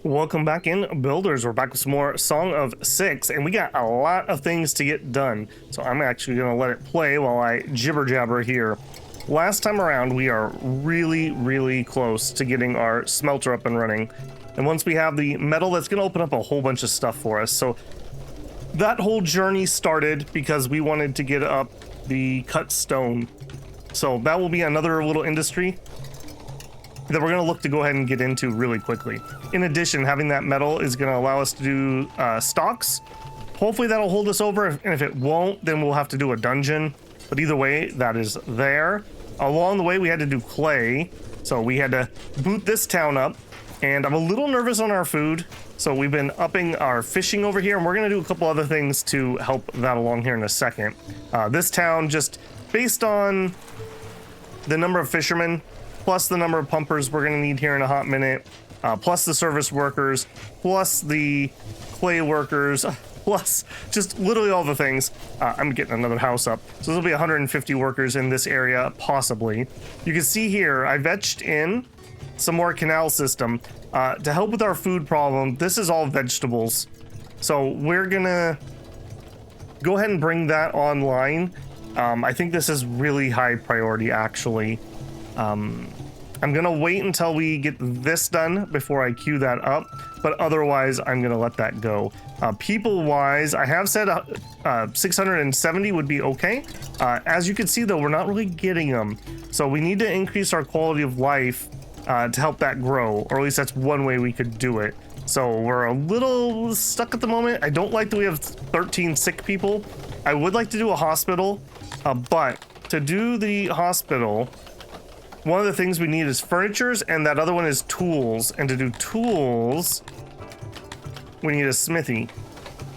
Welcome back in, builders. We're back with some more Song of Six, and we got a lot of things to get done. So I'm actually going to let it play while I jibber jabber here. Last time around, we are really close to getting our smelter up and running. And once we have the metal, that's going to open up a whole bunch of stuff for us. So that whole journey started because we wanted to get up the cut stone. So that will be another little industry that we're going to look to go ahead and get into really quickly. In addition, having that metal is going to allow us to do stocks. Hopefully that'll hold us over, and if it won't, then we'll have to do a dungeon. But either way, that is there. Along the way, we had to do clay, so we had to boot this town up, and I'm a little nervous on our food, so we've been upping our fishing over here, and we're going to do a couple other things to help that along here in a second. This town, just based on the number of fishermen, plus the number of pumpers we're going to need here in a hot minute, plus the service workers, plus the clay workers, plus just literally all the things. I'm getting another house up. So there'll be 150 workers in this area, possibly. You can see here, I vetched in some more canal system to help with our food problem. This is all vegetables. So we're going to go ahead and bring that online. I think this is really high priority, actually. I'm gonna wait until we get this done before I queue that up, but otherwise I'm gonna let that go. People wise, I have said 670 would be okay. As you can see though, we're not really getting them. So we need to increase our quality of life to help that grow, or at least that's one way we could do it. So we're a little stuck at the moment. I don't like that we have 13 sick people. I would like to do a hospital, but to do the hospital, one of the things we need is furnitures, and that other one is tools. And to do tools, we need a smithy.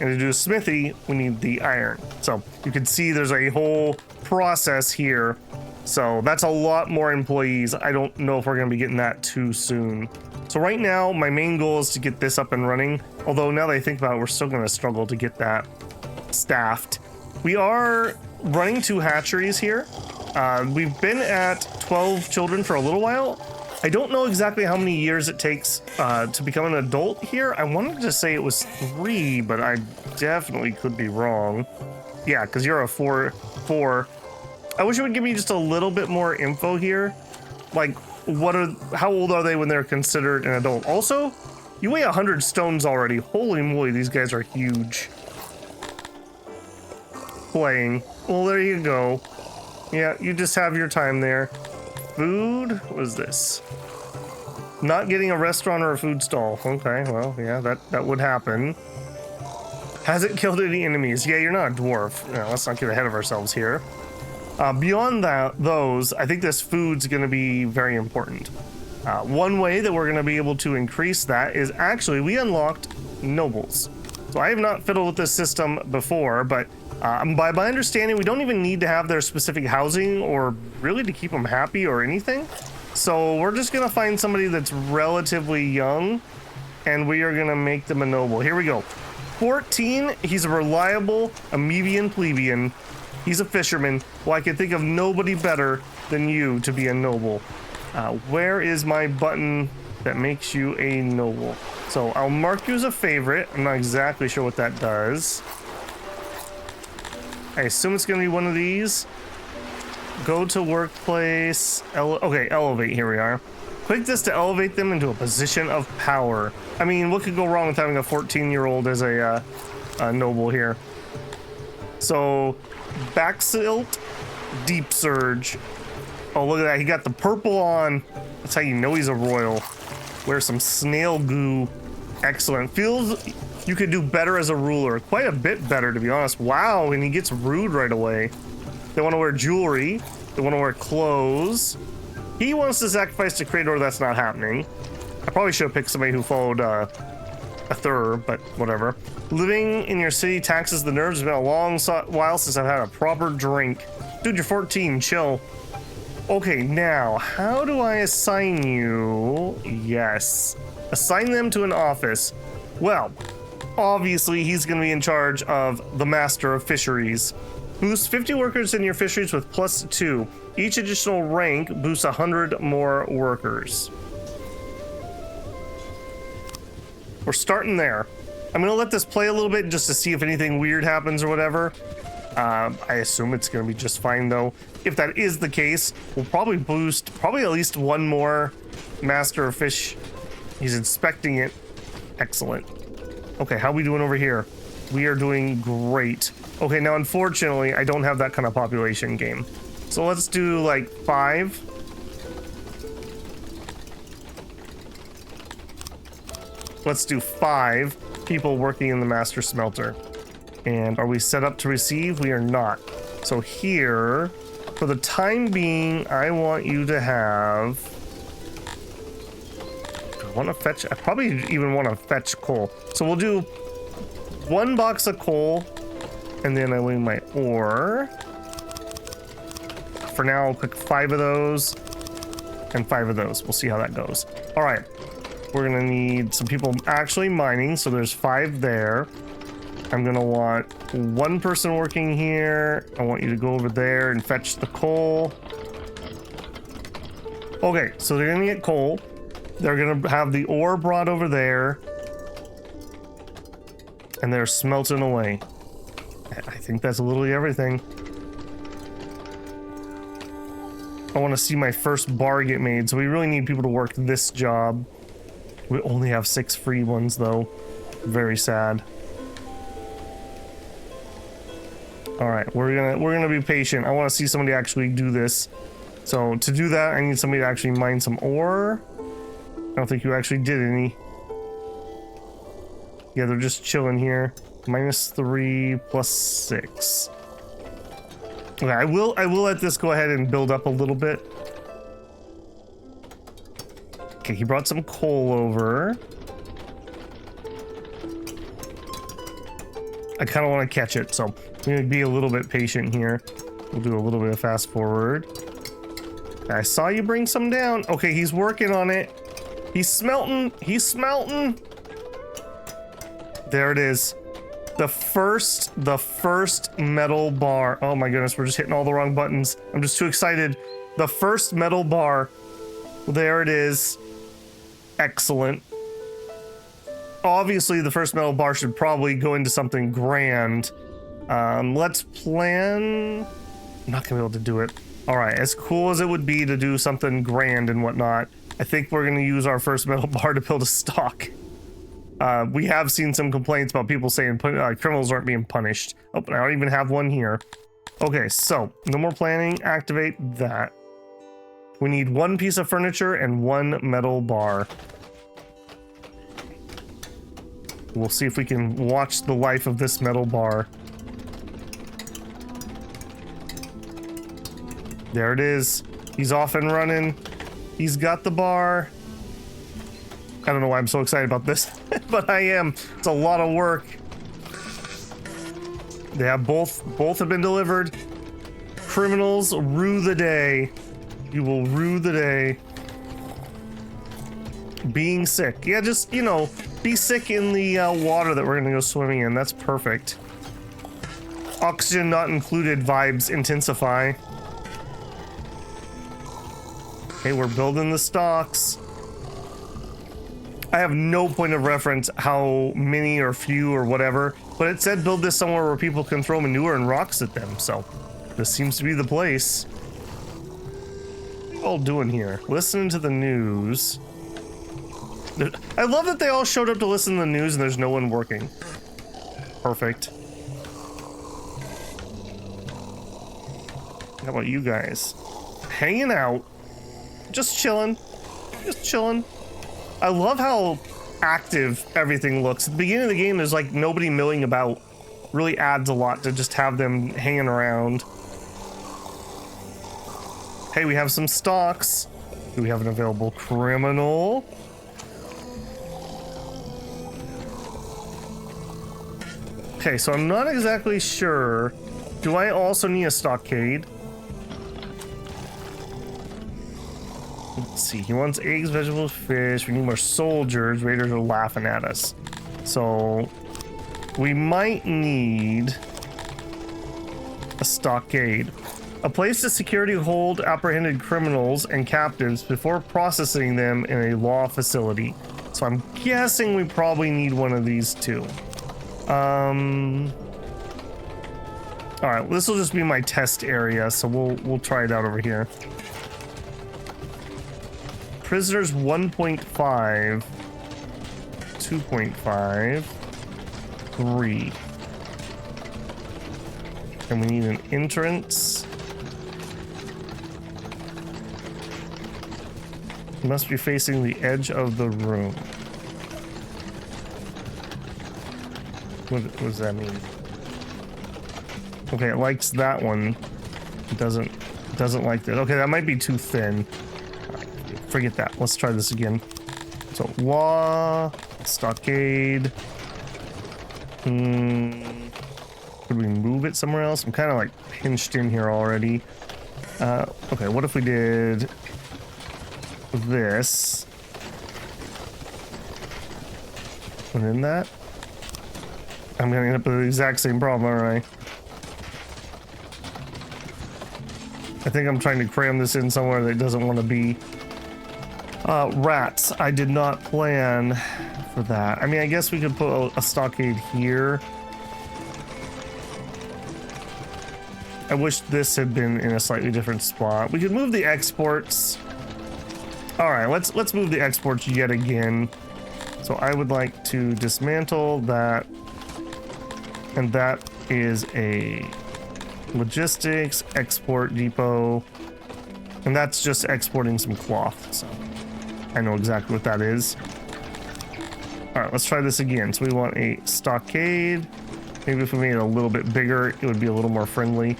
And to do a smithy, we need the iron. So you can see there's a whole process here. So that's a lot more employees. I don't know if we're going to be getting that too soon. So right now, my main goal is to get this up and running. Although now that I think about it, we're still going to struggle to get that staffed. We are running 2 hatcheries here. We've been at 12 children for a little while. I don't know exactly how many years it takes to become an adult here. I wanted to say it was 3, but I definitely could be wrong. Yeah, because you're a 4. I wish it would give me just a little bit more info here. Like, how old are they when they're considered an adult? Also, you weigh 100 stones already. Holy moly, these guys are huge. Playing. Well, there you go. Yeah, you just have your time there. Food? What is this? Not getting a restaurant or a food stall. Okay, well, yeah, that would happen. Hasn't killed any enemies. Yeah, you're not a dwarf. No, let's not get ahead of ourselves here. Beyond those, I think this food's going to be very important. One way that we're going to be able to increase that is actually we unlocked nobles. So I have not fiddled with this system before, but by my understanding, we don't even need to have their specific housing or really to keep them happy or anything. So we're just going to find somebody that's relatively young, and we are going to make them a noble. Here we go. 14, he's a reliable Amoebian plebeian. He's a fisherman. Well, I can think of nobody better than you to be a noble. Where is my button that makes you a noble? So I'll mark you as a favorite. I'm not exactly sure what that does. I assume it's going to be one of these. Go to workplace. Okay, elevate. Here we are. Click this to elevate them into a position of power. I mean, what could go wrong with having a 14-year-old as a noble here? So, back silt, deep surge. Oh, look at that. He got the purple on. That's how you know he's a royal. Wear some snail goo. Excellent. Feels you could do better as a ruler. Quite a bit better, to be honest. Wow, and he gets rude right away. They want to wear jewelry. They want to wear clothes. He wants to sacrifice to Krator. That's not happening. I probably should have picked somebody who followed Thur, but whatever. Living in your city taxes the nerves. It's been a long while since I've had a proper drink. Dude, you're 14. Chill. Okay, now, how do I assign you? Yes. Assign them to an office. Well, obviously, he's going to be in charge of the Master of Fisheries. Boost 50 workers in your fisheries with +2. Each additional rank boosts 100 more workers. we're starting there. I'm gonna let this play a little bit just to see if anything weird happens or whatever. I assume it's gonna be just fine though. If that is the case, we'll probably boost at least one more master of fish. He's inspecting it. Excellent. Okay, how are we doing over here? We are doing great. Okay, now unfortunately, I don't have that kind of population game. So let's do like 5. Let's do 5 people working in the master smelter. And are we set up to receive? We are not. So here, for the time being, I want you to have... I want to fetch... I probably even want to fetch coal. So we'll do 1 box of coal, and then I leave my ore. For now, I'll click 5 of those, and 5 of those. We'll see how that goes. All right. We're going to need some people actually mining, so there's 5 there. I'm gonna want 1 person working here. I want you to go over there and fetch the coal. Okay, so they're gonna get coal. They're gonna have the ore brought over there. And they're smelting away. I think that's literally everything. I want to see my first bar get made, so we really need people to work this job. We only have 6 free ones though. Very sad. All right, we're gonna be patient. I want to see somebody actually do this. So to do that, I need somebody to actually mine some ore. I don't think you actually did any. Yeah, they're just chilling here. -3 + 6. Okay, I will let this go ahead and build up a little bit. Okay, he brought some coal over. I kind of want to catch it, so I'm gonna be a little bit patient here. We'll do a little bit of fast forward. I saw you bring some down. Okay, he's working on it. He's smelting. He's smelting. There it is. The first metal bar. Oh my goodness, we're just hitting all the wrong buttons. I'm just too excited. The first metal bar. There it is. Excellent. Obviously, the first metal bar should probably go into something grand. Let's plan... I'm not gonna be able to do it. All right, as cool as it would be to do something grand and whatnot, I think we're gonna use our first metal bar to build a stock. We have seen some complaints about people saying criminals aren't being punished. Oh, I don't even have one here. Okay, so no more planning. Activate that. We need 1 piece of furniture and 1 metal bar. We'll see if we can watch the life of this metal bar. There it is. He's off and running. He's got the bar. I don't know why I'm so excited about this, but I am. It's a lot of work. They have both have been delivered. Criminals, rue the day. You will rue the day. Being sick. Yeah, just, you know, be sick in the water that we're gonna go swimming in. That's perfect. Oxygen not included vibes intensify. Okay, we're building the stocks. I have no point of reference how many or few or whatever, but it said build this somewhere where people can throw manure and rocks at them, so this seems to be the place. What are you all doing here? Listening to the news. I love that they all showed up to listen to the news and there's no one working. Perfect. How about you guys? Hanging out. Just chilling. Just chilling. I love how active everything looks. At the beginning of the game, there's like nobody milling about. Really adds a lot to just have them hanging around. Hey, we have some stocks. Do we have an available criminal? Okay, so I'm not exactly sure. Do I also need a stockade? Let's see, he wants eggs, vegetables, fish. We need more soldiers. Raiders are laughing at us. So we might need a stockade. A place to security hold apprehended criminals and captives before processing them in a law facility. So I'm guessing we probably need one of these too. All right, this will just be my test area, so we'll try it out over here. Prisoners 1.5, 2.5, 3. And we need an entrance. Must be facing the edge of the room. What does that mean? Okay, it likes that one. It doesn't like that. Okay, that might be too thin. Forget that. Let's try this again. So, wall, stockade. Could we move it somewhere else? I'm kind of like pinched in here already. Okay, what if we did this? And then that? I'm gonna end up with the exact same problem, aren't I? I think I'm trying to cram this in somewhere that it doesn't want to be. Rats. I did not plan for that. I mean, I guess we could put a stockade here. I wish this had been in a slightly different spot. We could move the exports. All right, let's move the exports yet again. So I would like to dismantle that, and that is a logistics export depot, and that's just exporting some cloth. So I know exactly what that is. All right, let's try this again. So we want a stockade. Maybe if we made it a little bit bigger, it would be a little more friendly.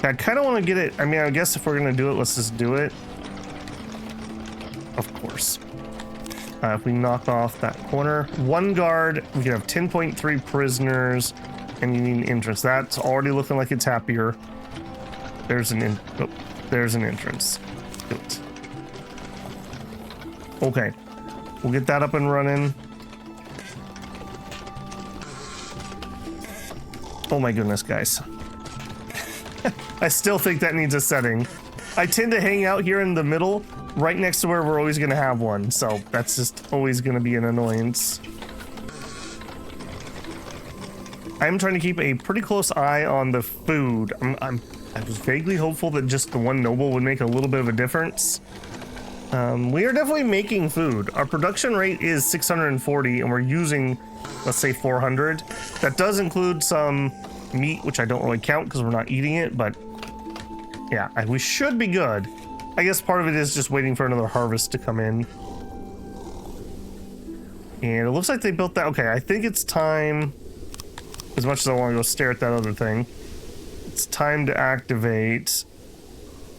I kind of want to get it. I mean, I guess if we're going to do it, let's just do it. Of course. If we knock off that corner, one guard, we can have 10.3 prisoners, and you need an entrance. That's already looking like it's happier. There's an entrance. Do it. Okay, we'll get that up and running. Oh my goodness, guys. I still think that needs a setting. I tend to hang out here in the middle, right next to where we're always going to have one, so that's just always going to be an annoyance. I'm trying to keep a pretty close eye on the food. I was vaguely hopeful that just the one noble would make a little bit of a difference. We are definitely making food. Our production rate is 640, and we're using, let's say, 400. That does include some meat, which I don't really count because we're not eating it, but yeah, we should be good. I guess part of it is just waiting for another harvest to come in. And it looks like they built that. Okay, I think it's time, as much as I want to go stare at that other thing, it's time to activate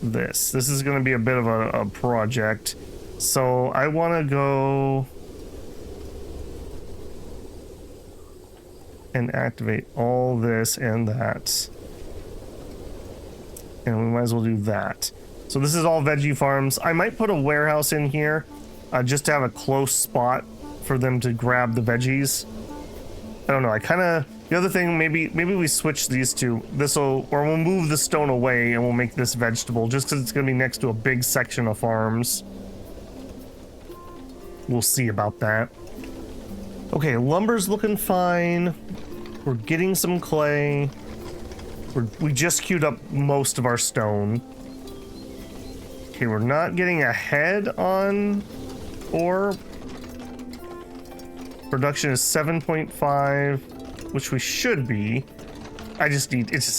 this. This is going to be a bit of a project. So I want to go and activate all this and that. And we might as well do that. So this is all veggie farms. I might put a warehouse in here just to have a close spot for them to grab the veggies. I don't know. I kind of, the other thing, maybe we switch these two. Or we'll move the stone away and we'll make this vegetable just because it's going to be next to a big section of farms. We'll see about that. Okay, lumber's looking fine. We're getting some clay. We just queued up most of our stone. Okay, we're not getting ahead on ore. Production is 7.5, which we should be. It just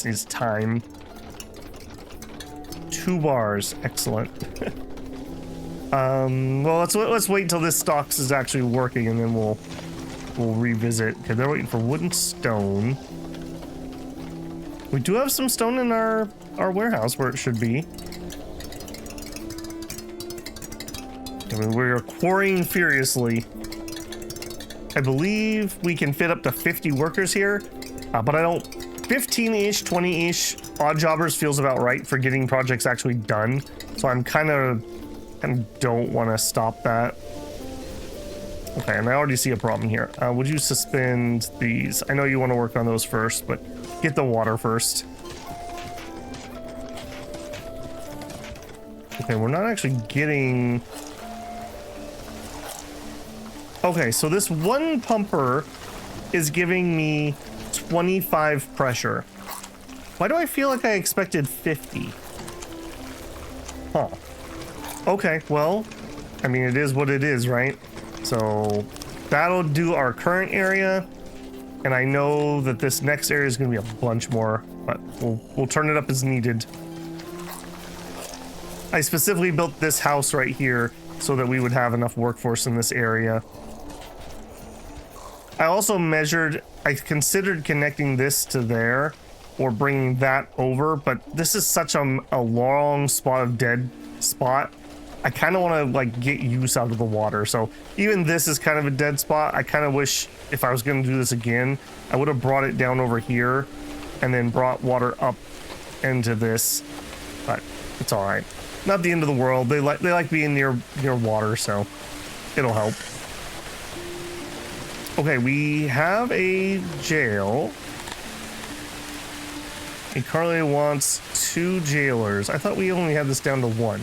needs time. 2 bars, excellent. Well, let's wait until this stocks is actually working, and then we'll revisit. Okay, they're waiting for wood and stone. We do have some stone in our warehouse where it should be. I mean, we're quarrying furiously. I believe we can fit up to 50 workers here, but I don't. 15-ish, 20-ish odd jobbers feels about right for getting projects actually done. So I'm kind of don't want to stop that. Okay, and I already see a problem here. Would you suspend these? I know you want to work on those first, but get the water first. Okay, we're not actually getting Okay, so this one pumper is giving me 25 pressure. Why do I feel like I expected 50? Huh. Okay, well, I mean, it is what it is, right? So that'll do our current area. And I know that this next area is going to be a bunch more, but we'll turn it up as needed. I specifically built this house right here so that we would have enough workforce in this area. I also I considered connecting this to there or bringing that over, but this is such a long spot of dead spot. I kind of want to like get use out of the water. So even this is kind of a dead spot. I kind of wish if I was going to do this again, I would have brought it down over here and then brought water up into this, but it's all right. Not the end of the world. They like being near water, so it'll help. Okay, we have a jail. And Carly wants 2 jailers. I thought we only had this down to 1.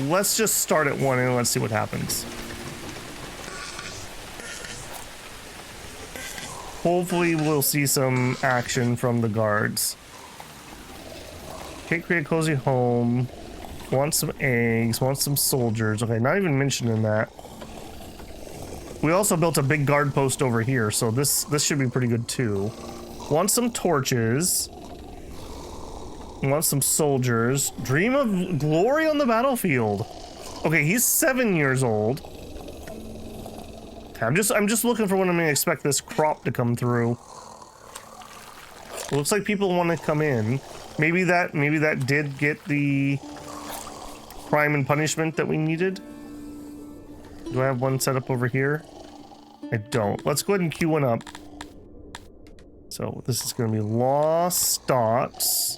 Let's just start at 1 and let's see what happens. Hopefully we'll see some action from the guards. Can't create a cozy home. Want some eggs. Want some soldiers. Okay, not even mentioning that. We also built a big guard post over here, so this should be pretty good too. Want some torches. Want some soldiers. Dream of glory on the battlefield. Okay, he's 7 years old. I'm just looking for when I'm gonna expect this crop to come through. It looks like people want to come in. Maybe that did get the crime and punishment that we needed. Do I have one set up over here? I don't. Let's go ahead and queue one up. So this is going to be law stocks.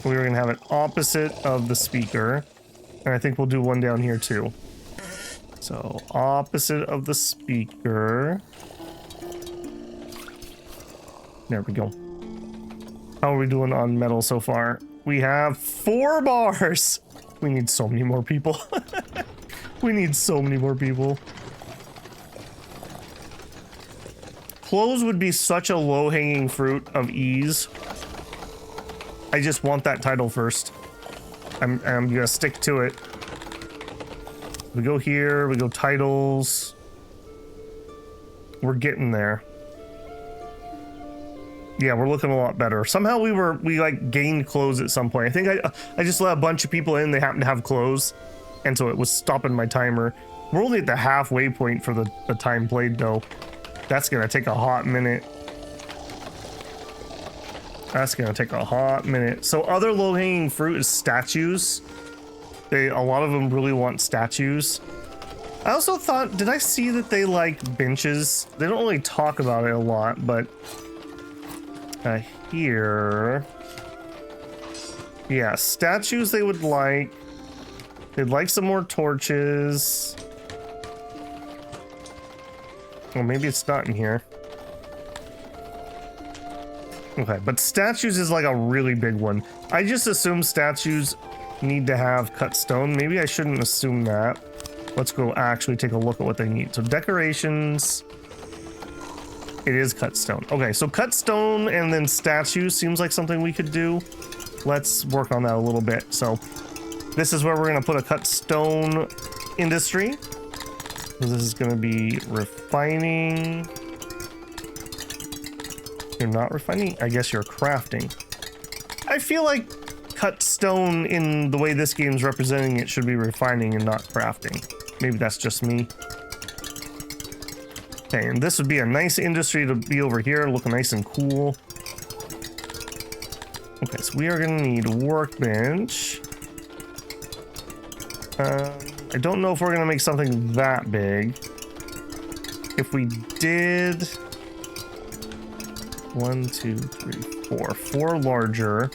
We're going to have it opposite of the speaker. And I think we'll do one down here too. So opposite of the speaker. There we go. How are we doing on metal so far? We have 4 bars. We need so many more people. We need so many more people. Clothes would be such a low-hanging fruit of ease. I just want that title first. I'm gonna stick to it. We go here, we go titles. We're getting there. Yeah, we're looking a lot better. Somehow we like gained clothes at some point. I think I just let a bunch of people in, they happen to have clothes. And so it was stopping my timer. We're only at the halfway point for the time played though. That's gonna take a hot minute. That's gonna take a hot minute. So other low-hanging fruit is statues. A lot of them really want statues. I also thought, did I see that they like benches? They don't really talk about it a lot, but here, yeah, statues they would like. They'd like some more torches. Well, maybe it's not in here. Okay, but statues is like a really big one. I just assume statues need to have cut stone. Maybe I shouldn't assume that. Let's go actually take a look at what they need. So decorations. It is cut stone. Okay, so cut stone and then statues seems like something we could do. Let's work on that a little bit. So this is where we're going to put a cut stone industry. So this is going to be refining. You're not refining? I guess you're crafting. I feel like cut stone in the way this game's representing it should be refining and not crafting. Maybe that's just me. Okay, and this would be a nice industry to be over here, looking nice and cool. Okay, so we are gonna need a workbench. I don't know if we're gonna make something that big. If we did 1, 2, 3, 4. 4 larger.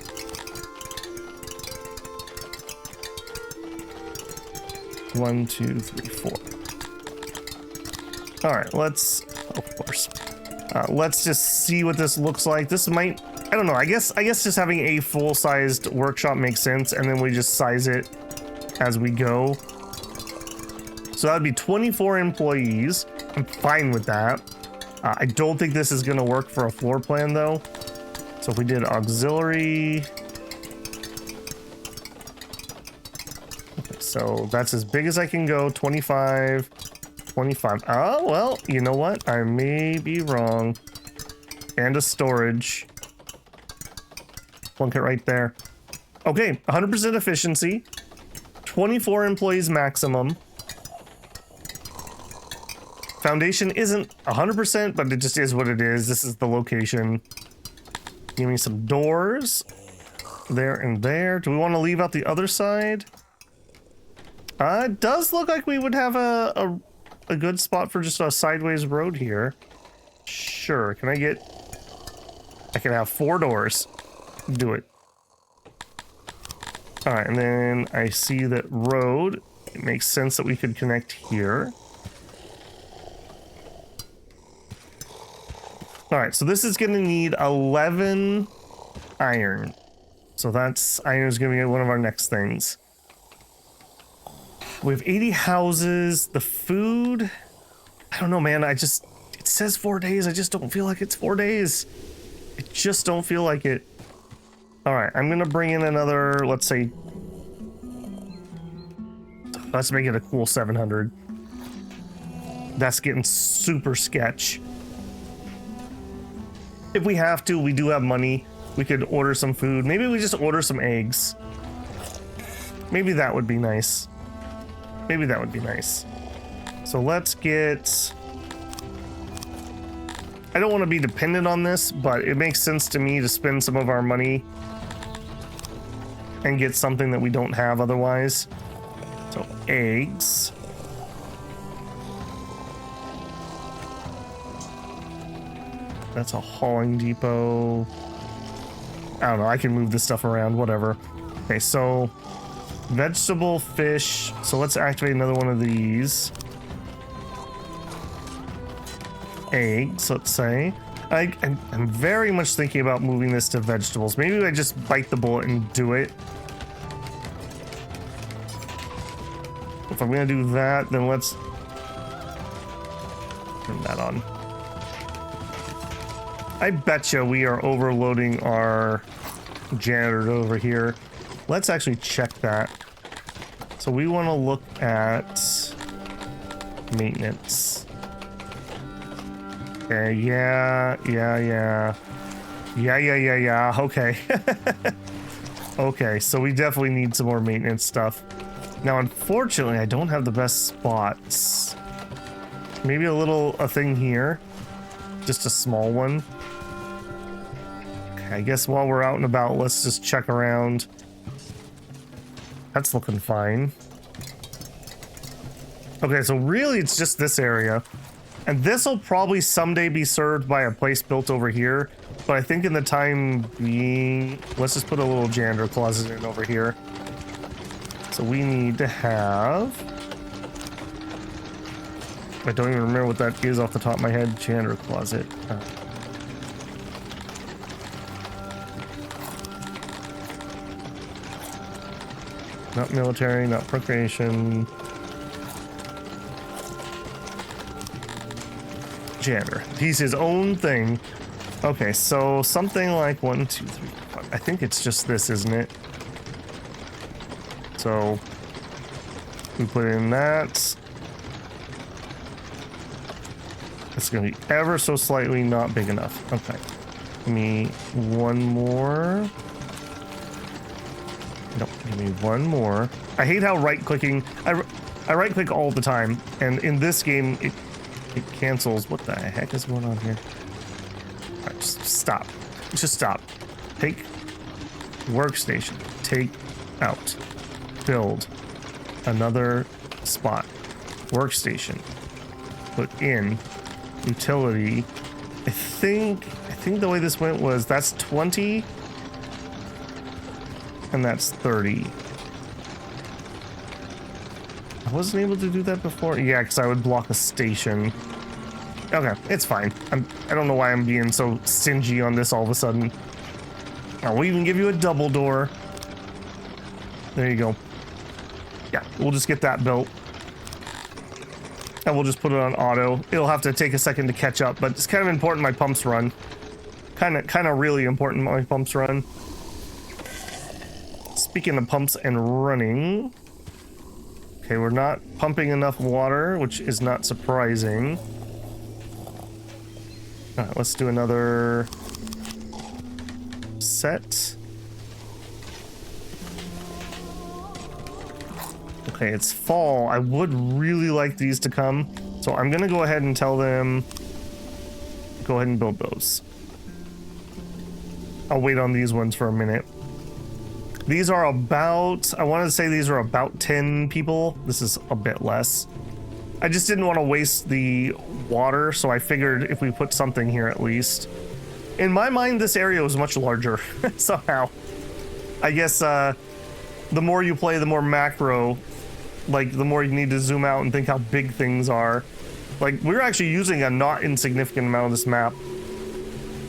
One, 2, 3, 4. All right, let's, of course, let's just see what this looks like. This might I don't know. I guess just having a full-sized workshop makes sense, and then we just size it as we go. So that would be 24 employees. I'm fine with that. I don't think this is going to work for a floor plan, though. So if we did auxiliary... Okay, so that's as big as I can go. 25, 25. Oh, well, you know what? I may be wrong. And a storage. Plunk it right there. Okay, 100% efficiency. 24 employees maximum. Foundation isn't 100%, but it just is what it is. This is the location. Give me some doors. There and there. Do we want to leave out the other side? It does look like we would have a good spot for just a sideways road here. Sure. Can I get... I can have 4 doors. Do it. Alright, and then I see that road. It makes sense that we could connect here. Alright, so this is going to need 11 iron. So that's... iron is going to be one of our next things. We have 80 houses. The food... I don't know, man. It says 4 days. I just don't feel like it's 4 days. I just don't feel like it. Alright, I'm going to bring in another, let's say... Let's make it a cool 700. That's getting super sketch. If we have to, we do have money. We could order some food. Maybe we just order some eggs. Maybe that would be nice. Maybe that would be nice. So let's get... I don't want to be dependent on this, but it makes sense to me to spend some of our money and get something that we don't have otherwise. So eggs. That's a hauling depot. I don't know. I can move this stuff around, whatever. Okay, so vegetable, fish. So let's activate another one of these. Eggs, let's say. I'm very much thinking about moving this to vegetables. Maybe I just bite the bullet and do it. If I'm gonna do that, then let's turn that on. I betcha we are overloading our janitor over here. Let's actually check that. So we want to look at maintenance. Okay, yeah. Okay. Okay, so we definitely need some more maintenance stuff. Now, unfortunately, I don't have the best spots. Maybe a thing here. Just a small one. Okay, I guess while we're out and about, let's just check around. That's looking fine. Okay, so really it's just this area. And this will probably someday be served by a place built over here. But I think in the time being, let's just put a little janitor closet in over here. So we need to have... I don't even remember what that is off the top of my head. Janitor closet. Not military, not procreation. Janitor. He's his own thing. Okay, so something like 1, 2, 3, 4. I think it's just this, isn't it? So we put in that. It's gonna be ever so slightly not big enough. Okay. Give me one more. Nope, give me one more. I hate how right-clicking... I right-click all the time, and in this game, it cancels. What the heck is going on here? All right, just stop. Just stop. Take workstation. Take out. Build another spot. Workstation. Put in utility. I think the way this went was that's 20 and that's 30. I wasn't able to do that before. Yeah, because I would block a station. Okay, it's fine. I don't know why I'm being so stingy on this all of a sudden. We'll even give you a double door. There you go. Yeah, we'll just get that built. And we'll just put it on auto. It'll have to take a second to catch up, but it's kind of important my pumps run. Kind of really important my pumps run. Speaking of pumps and running. Okay, we're not pumping enough water, which is not surprising. All right, let's do another set. Okay, it's fall. I would really like these to come. So I'm gonna go ahead and tell them, go ahead and build those. I'll wait on these ones for a minute. These are about, I wanted to say these are about 10 people. This is a bit less. I just didn't want to waste the water, so I figured if we put something here at least. In my mind, this area was much larger, somehow. I guess the more you play, the more macro, like the more you need to zoom out and think how big things are. Like, we're actually using a not insignificant amount of this map.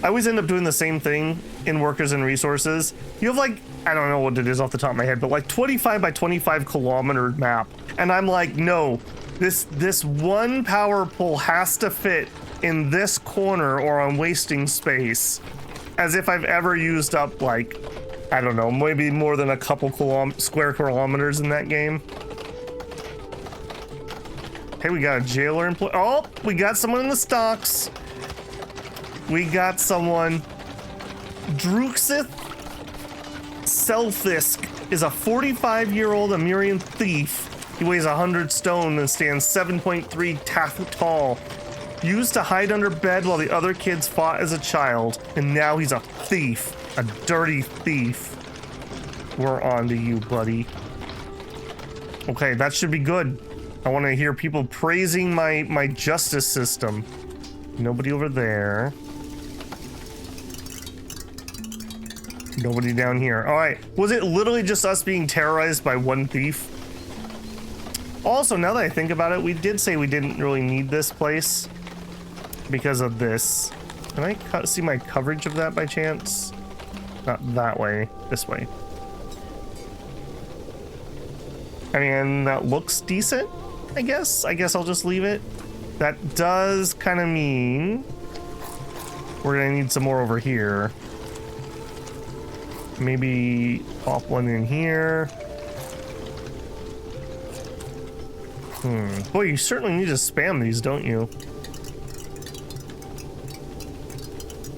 I always end up doing the same thing in workers and resources. You have like, I don't know what it is off the top of my head, but like 25 by 25 kilometer map. And I'm like, no, this one power pole has to fit in this corner or I'm wasting space. As if I've ever used up like, I don't know, maybe more than a couple square kilometers in that game. Hey, we got a jailer employee. Oh, we got someone in the stocks. We got someone. Druxith Selfisk is a 45-year-old Amurian thief. He weighs 100 stone and stands 7.3 foot tall. Used to hide under bed while the other kids fought as a child, and now he's a thief. A dirty thief. We're on to you, buddy. Okay, that should be good. I want to hear people praising my justice system. Nobody over there. Nobody down here. All right. Was it literally just us being terrorized by one thief? Also, now that I think about it, we did say we didn't really need this place because of this. Can I see my coverage of that by chance? Not that way. This way. I mean, that looks decent, I guess. I guess I'll just leave it. That does kind of mean we're gonna need some more over here. Maybe pop one in here. Boy, you certainly need to spam these, don't you?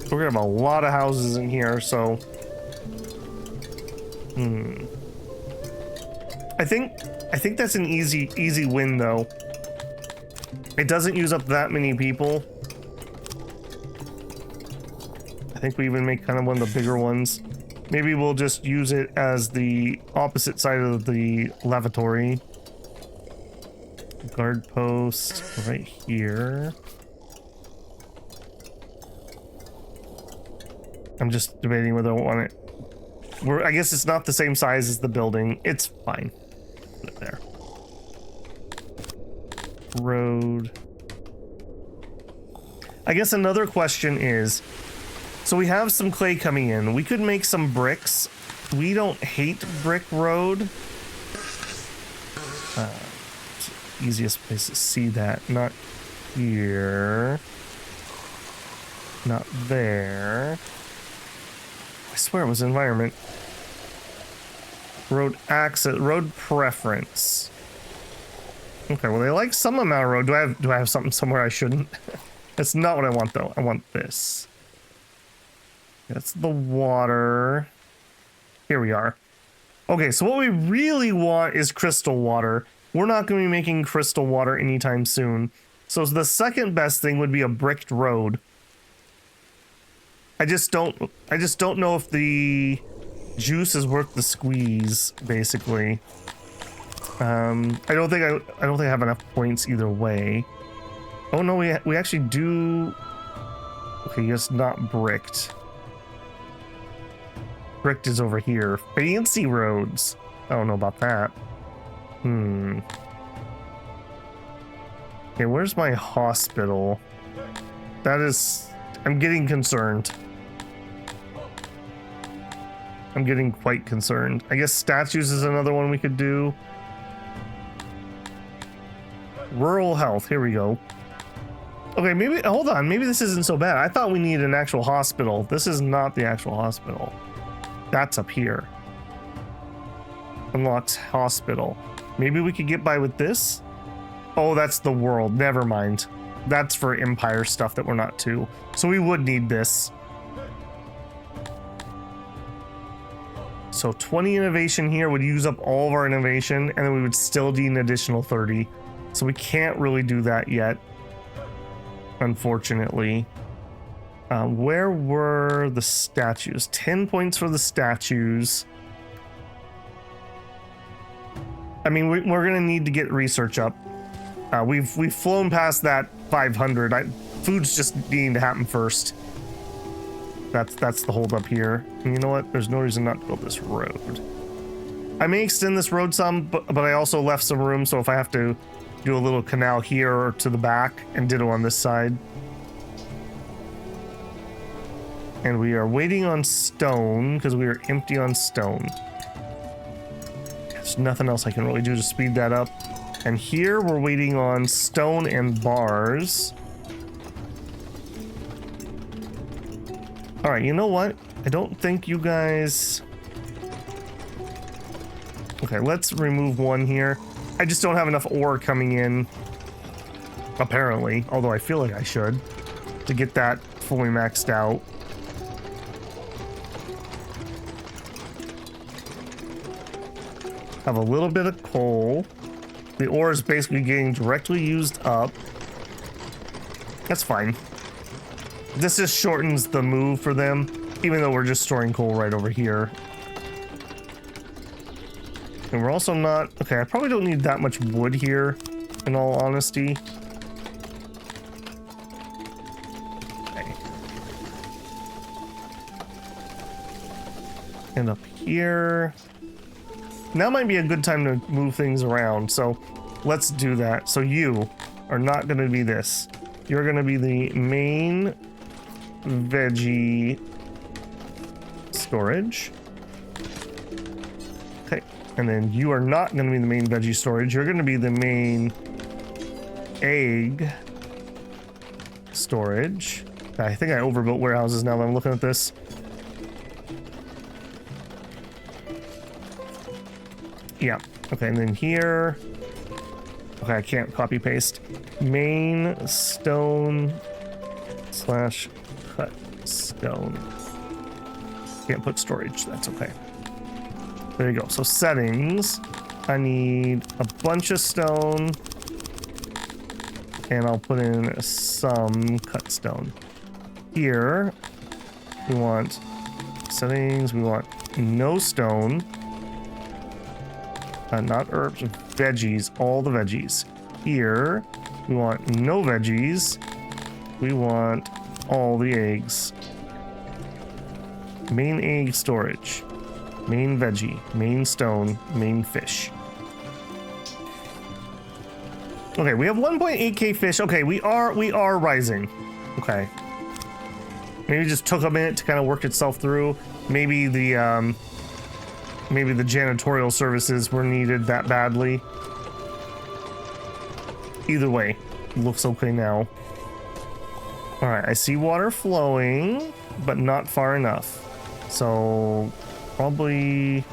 We're gonna have a lot of houses in here, so... I think that's an easy win, though. It doesn't use up that many people. I think we even make kind of one of the bigger ones. Maybe we'll just use it as the opposite side of the lavatory. Guard post right here. I'm just debating whether I want it. I guess it's not the same size as the building. It's fine. Put it there. Road. I guess another question is, so we have some clay coming in. We could make some bricks. We don't hate brick road. It's the easiest place to see that. Not here. Not there. I swear it was environment. Road access, road preference. Okay, well they like some amount of road. Do I have something somewhere I shouldn't? That's not what I want though. I want this. That's the water. Here we are. Okay, so what we really want is crystal water. We're not going to be making crystal water anytime soon. So the second best thing would be a bricked road. I just don't know if the juice is worth the squeeze, basically. I don't think I have enough points either way. Oh no, we actually do. Okay, it's not bricked. Bricked is over here. Fancy roads. I don't know about that. Okay, where's my hospital? That is... I'm getting concerned. I'm getting quite concerned. I guess statues is another one we could do. Rural health, here we go. Okay, maybe, hold on, maybe this isn't so bad. I thought we needed an actual hospital. This is not the actual hospital. That's up here. Unlocks hospital. Maybe we could get by with this? Oh, that's the world, never mind. That's for Empire stuff that we're not to. So we would need this. So 20 innovation here would use up all of our innovation, and then we would still need an additional 30. So we can't really do that yet, unfortunately. Where were the statues? 10 points for the statues. I mean, we're gonna need to get research up. We've flown past that 500. Food's just needing to happen first. That's the hold up here. And you know what? There's no reason not to build this road. I may extend this road some, but I also left some room, so if I have to do a little canal here or to the back, and ditto on this side. And we are waiting on stone because we are empty on stone. There's nothing else I can really do to speed that up. And here we're waiting on stone and bars. All right, you know what? I don't think you guys... Okay, let's remove one here. I just don't have enough ore coming in, apparently, although I feel like I should, to get that fully maxed out. Have a little bit of coal. The ore is basically getting directly used up. That's fine. This just shortens the move for them, even though we're just storing coal right over here. And we're also not... Okay, I probably don't need that much wood here, in all honesty. Okay. And up here... Now might be a good time to move things around, so let's do that. So you are not going to be this. You're going to be the main veggie storage. Okay. And then you are not going to be the main veggie storage. You're going to be the main egg storage. I think I overbuilt warehouses now that I'm looking at this. Yeah. Okay, and then here... Okay, I can't copy paste. Main stone slash cut stone. Can't put storage. That's okay. There you go. So settings. I need a bunch of stone. And I'll put in some cut stone. Here, we want settings. We want no stone. Not herbs, veggies, all the veggies. Here, we want no veggies. We want all the eggs. Main egg storage. Main veggie. Main stone. Main fish. Okay, we have 1.8k fish. Okay, we are rising. Okay. Maybe it just took a minute to kind of work itself through. Maybe the janitorial services were needed that badly. Either way, looks okay now. All right, I see water flowing, but not far enough. So probably,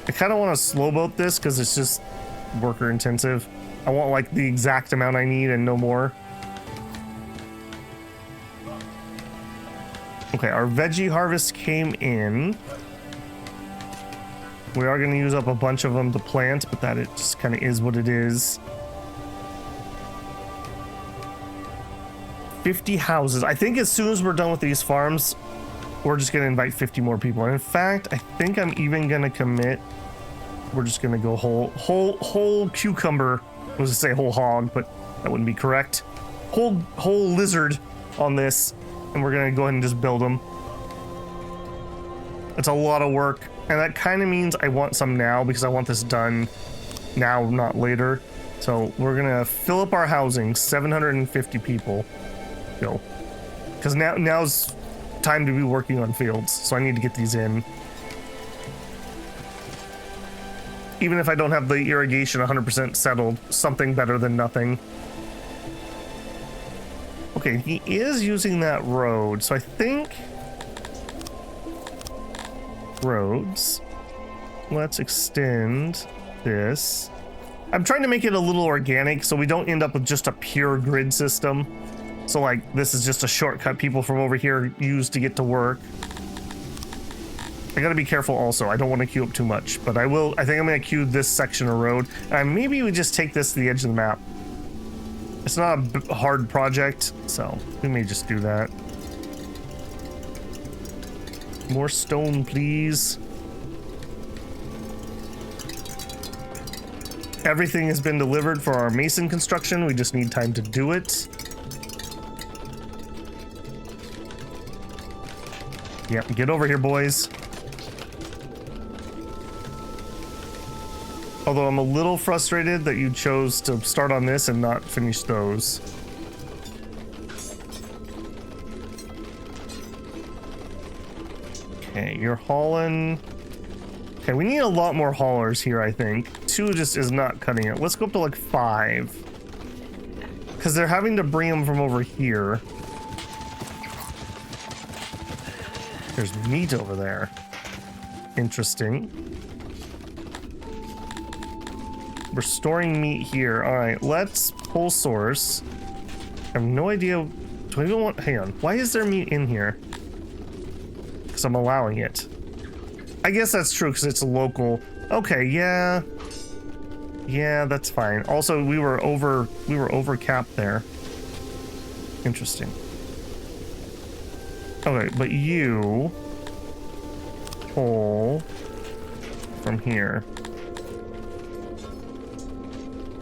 I kind of want to slow boat this because it's just worker intensive. I want like the exact amount I need and no more. Okay, our veggie harvest came in. We are going to use up a bunch of them to plant, but that it just kind of is what it is. 50 houses. I think as soon as we're done with these farms, we're just going to invite 50 more people. And in fact, I think I'm even going to commit. We're just going to go whole cucumber. I was going to say whole hog, but that wouldn't be correct. Whole lizard on this, and we're going to go ahead and just build them. It's a lot of work. And that kind of means I want some now because I want this done now, not later. So we're going to fill up our housing, 750 people. Go. Because now's time to be working on fields. So I need to get these in. Even if I don't have the irrigation 100% settled, something better than nothing. Okay, he is using that road, so I think... roads. Let's extend this. I'm trying to make it a little organic so we don't end up with just a pure grid system. So like, this is just a shortcut people from over here use to get to work. I gotta be careful also. I don't want to queue up too much, but I think I'm gonna queue this section of road. And maybe we just take this to the edge of the map. It's not a hard project, so we may just do that. More stone, please. Everything has been delivered for our mason construction. We just need time to do it. Yep, get over here, boys. Although I'm a little frustrated that you chose to start on this and not finish those. Okay, you're hauling. Okay, we need a lot more haulers here, I think. 2 just is not cutting it. Let's go up to like 5. Because they're having to bring them from over here. There's meat over there. Interesting. We're storing meat here. All right, let's pull source. I have no idea. Do I even want... hang on. Why is there meat in here? Because I'm allowing it. I guess that's true because it's local. Okay, yeah. Yeah, that's fine. Also, we were over capped there. Interesting. Okay, but you pull from here.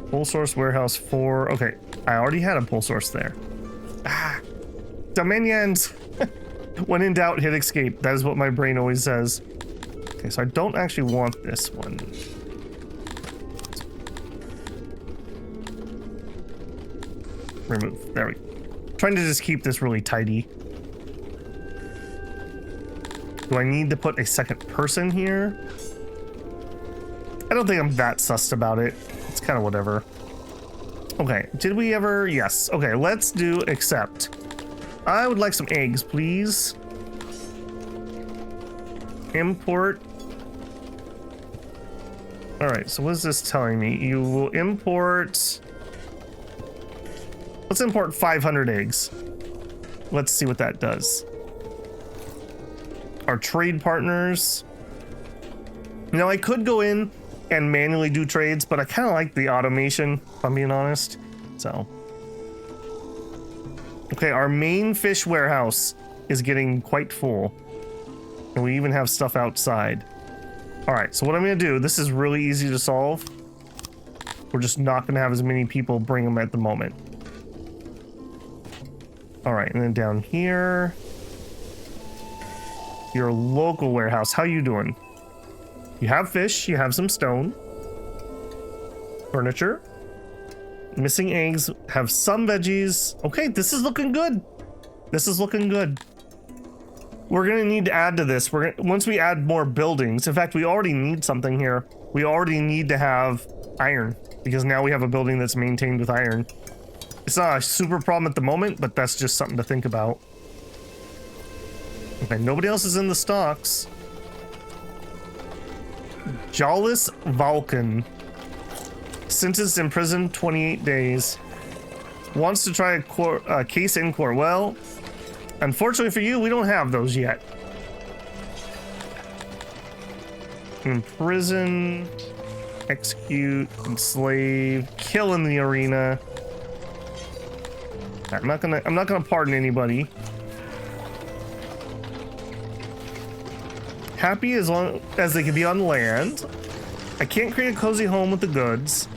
Pull source warehouse 4. Okay, I already had a pull source there. Ah, dominions. When in doubt, hit escape. That is what my brain always says. Okay, so I don't actually want this one. Remove. There we go. Trying to just keep this really tidy. Do I need to put a second person here? I don't think I'm that sussed about it. It's kind of whatever. Okay, did we ever? Yes. Okay, let's do accept. I would like some eggs, please. Import. All right, so what is this telling me? You will import. Let's import 500 eggs. Let's see what that does. Our trade partners. Now I could go in and manually do trades, but I kind of like the automation, if I'm being honest. So. Okay, our main fish warehouse is getting quite full. And we even have stuff outside. All right, so what I'm gonna do, this is really easy to solve. We're just not gonna have as many people bring them at the moment. All right, and then down here, your local warehouse, how you doing? You have fish, you have some stone. Furniture. Missing eggs, have some veggies. Okay, this is looking good. This is looking good. We're gonna need to add to this. Once we add more buildings, in fact, we already need something here. We already need to have iron because now we have a building that's maintained with iron. It's not a super problem at the moment, but that's just something to think about. Okay, nobody else is in the stocks. Jawless Vulcan. Sentenced in prison 28 days. Wants to try a case in court. Well, unfortunately for you, we don't have those yet. Imprison, execute, enslave, kill in the arena. I'm not gonna pardon anybody. Happy as long as they can be on land. I can't create a cozy home with the goods.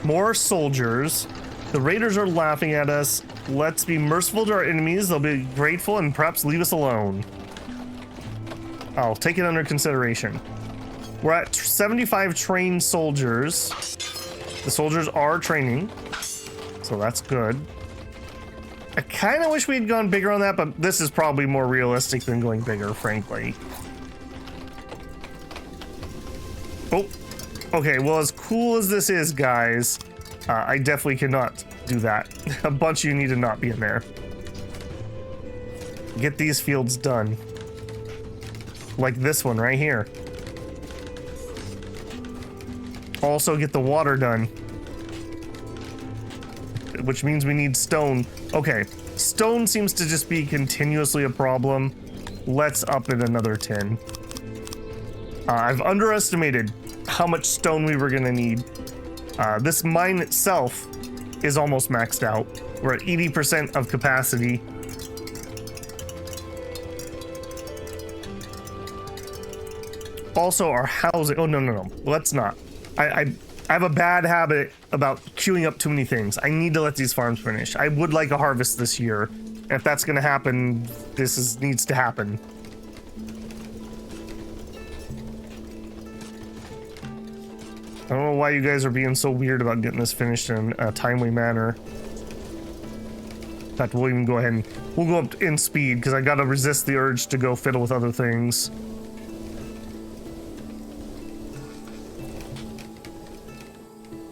More soldiers. The raiders are laughing at us. Let's be merciful to our enemies. They'll be grateful and perhaps leave us alone. I'll take it under consideration. We're at 75 trained soldiers. The soldiers are training, so that's good. I kind of wish we had gone bigger on that, but this is probably more realistic than going bigger, frankly. Oh, Okay, well, as cool as this is, guys, I definitely cannot do that. A bunch of you need to not be in there. Get these fields done. Like this one right here. Also get the water done. Which means we need stone. Okay, stone seems to just be continuously a problem. Let's up it another 10. I've underestimated how much stone we were gonna need. This mine itself is almost maxed out. We're at 80% of capacity. Also, our housing. Oh, no. Let's not. I have a bad habit about queuing up too many things. I need to let these farms finish. I would like a harvest this year. And if that's going to happen, needs to happen. I don't know why you guys are being so weird about getting this finished in a timely manner. In fact, we'll even go ahead and we'll go up in speed because I got to resist the urge to go fiddle with other things.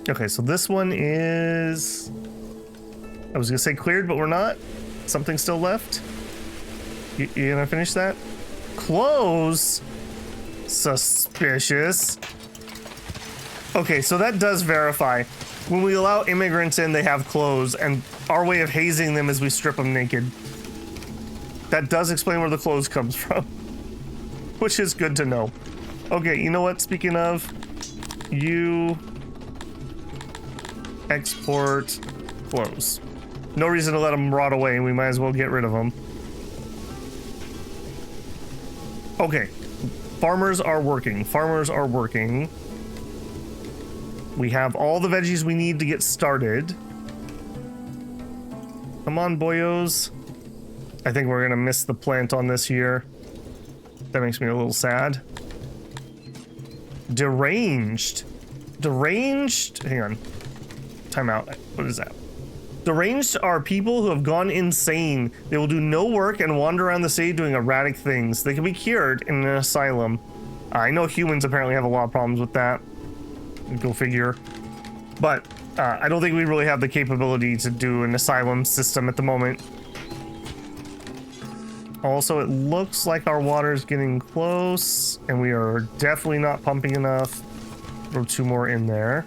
Okay, so this one is... I was gonna say cleared, but we're not. Something still left. You gonna finish that? Close? Suspicious. Okay, so that does verify. When we allow immigrants in, they have clothes, and our way of hazing them is we strip them naked. That does explain where the clothes comes from. Which is good to know. Okay, you know what? Speaking of, you... export clothes. No reason to let them rot away. We might as well get rid of them. Okay. Farmers are working. Farmers are working. We have all the veggies we need to get started. Come on, boyos. I think we're gonna miss the plant on this year. That makes me a little sad. Deranged. Deranged? Hang on. Time out. What is that? Deranged are people who have gone insane. They will do no work and wander around the city doing erratic things. They can be cured in an asylum. I know humans apparently have a lot of problems with that. Go figure. But I don't think we really have the capability to do an asylum system at the moment. Also, it looks like our water is getting close, and we are definitely not pumping enough. Throw 2 more in there.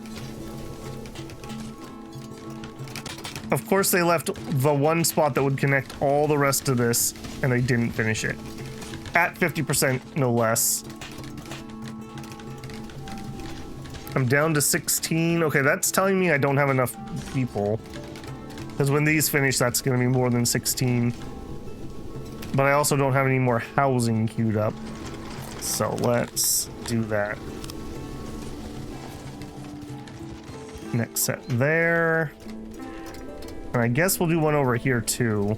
Of course, they left the one spot that would connect all the rest of this, and they didn't finish it. At 50%, no less. I'm down to 16. Okay, that's telling me I don't have enough people. Because when these finish, that's going to be more than 16. But I also don't have any more housing queued up. So let's do that. Next set there. And I guess we'll do one over here too.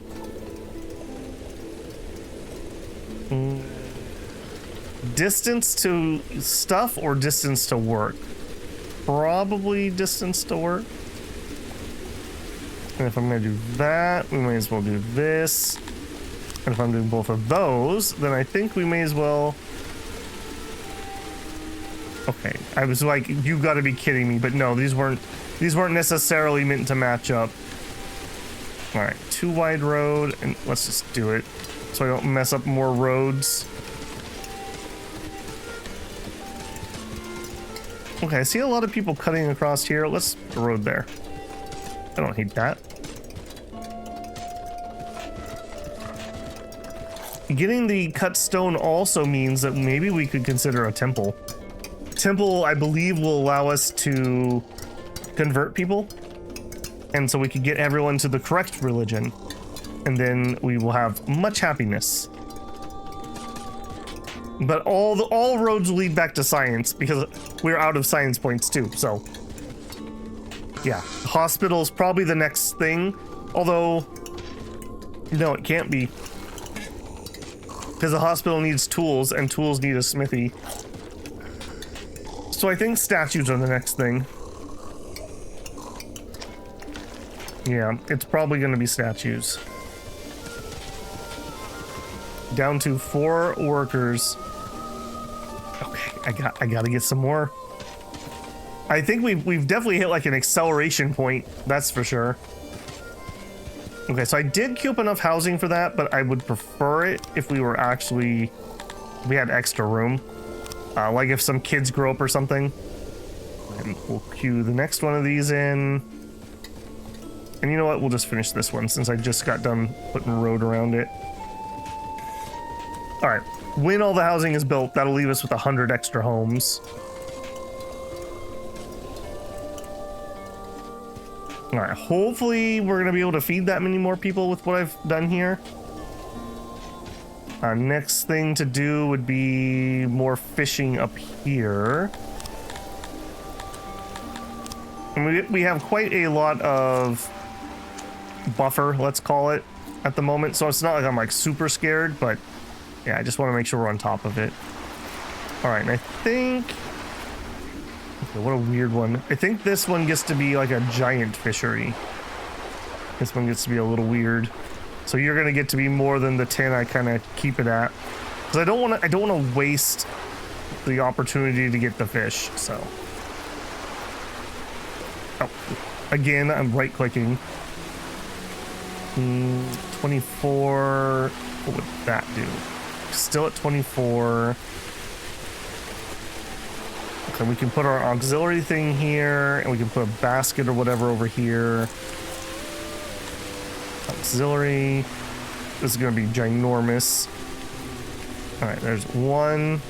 Distance to stuff or distance to work? Probably distance to work. And if I'm gonna do that, we may as well do this. And if I'm doing both of those, then I think we may as well... Okay, I was like, you gotta be kidding me, but no, these weren't necessarily meant to match up. All right, 2 wide road, and let's just do it so I don't mess up more roads. Okay, I see a lot of people cutting across here. Let's put the road there. I don't hate that. Getting the cut stone also means that maybe we could consider a temple. Temple, I believe, will allow us to convert people. And so we could get everyone to the correct religion. And then we will have much happiness. But all roads lead back to science because we're out of science points too. So yeah, hospital is probably the next thing. Although, no, it can't be. Because the hospital needs tools and tools need a smithy. So I think statues are the next thing. Yeah, it's probably going to be statues. Down to 4 workers. Okay, I gotta get some more. I think we've definitely hit like an acceleration point, that's for sure. Okay, so I did queue up enough housing for that, but I would prefer it if we were actually, we had extra room. Like if some kids grow up or something. And we'll queue the next one of these in. And you know what? We'll just finish this one since I just got done putting a road around it. All right, when all the housing is built, that'll leave us with 100 extra homes. All right, hopefully we're gonna be able to feed that many more people with what I've done here. Next thing to do would be more fishing up here. And we have quite a lot of buffer, let's call it, at the moment. So it's not like I'm like super scared, but yeah, I just want to make sure we're on top of it. All right, and I think, okay, what a weird one. I think this one gets to be like a giant fishery. This one gets to be a little weird. So you're gonna get to be more than the 10 I kind of keep it at, because I don't want to waste the opportunity to get the fish. So, oh, again, I'm right clicking. 24. What would that do? Still at 24. Okay, we can put our auxiliary thing here, and we can put a basket or whatever over here. Auxiliary. This is going to be ginormous. All right, there's one.